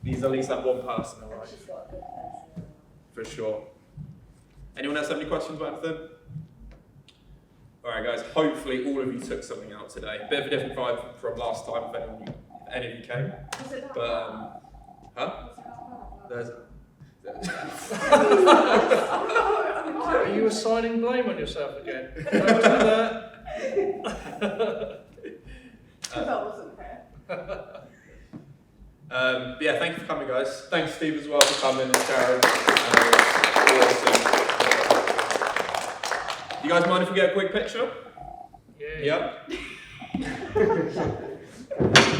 Needs at least that one person, And alright. she's got a good person. For sure. Anyone else have any questions about anything? Alright guys, hopefully all of you took something out today. Bit of a different vibe from last time if any of you came. Was it that But huh? Was it There's Are you assigning blame on yourself again? Don't do that. that wasn't fair. But yeah, thank you for coming, guys. Thanks, Steve, as well, for coming and sharing. Awesome. You guys mind if we get a quick picture? Yeah. Yeah.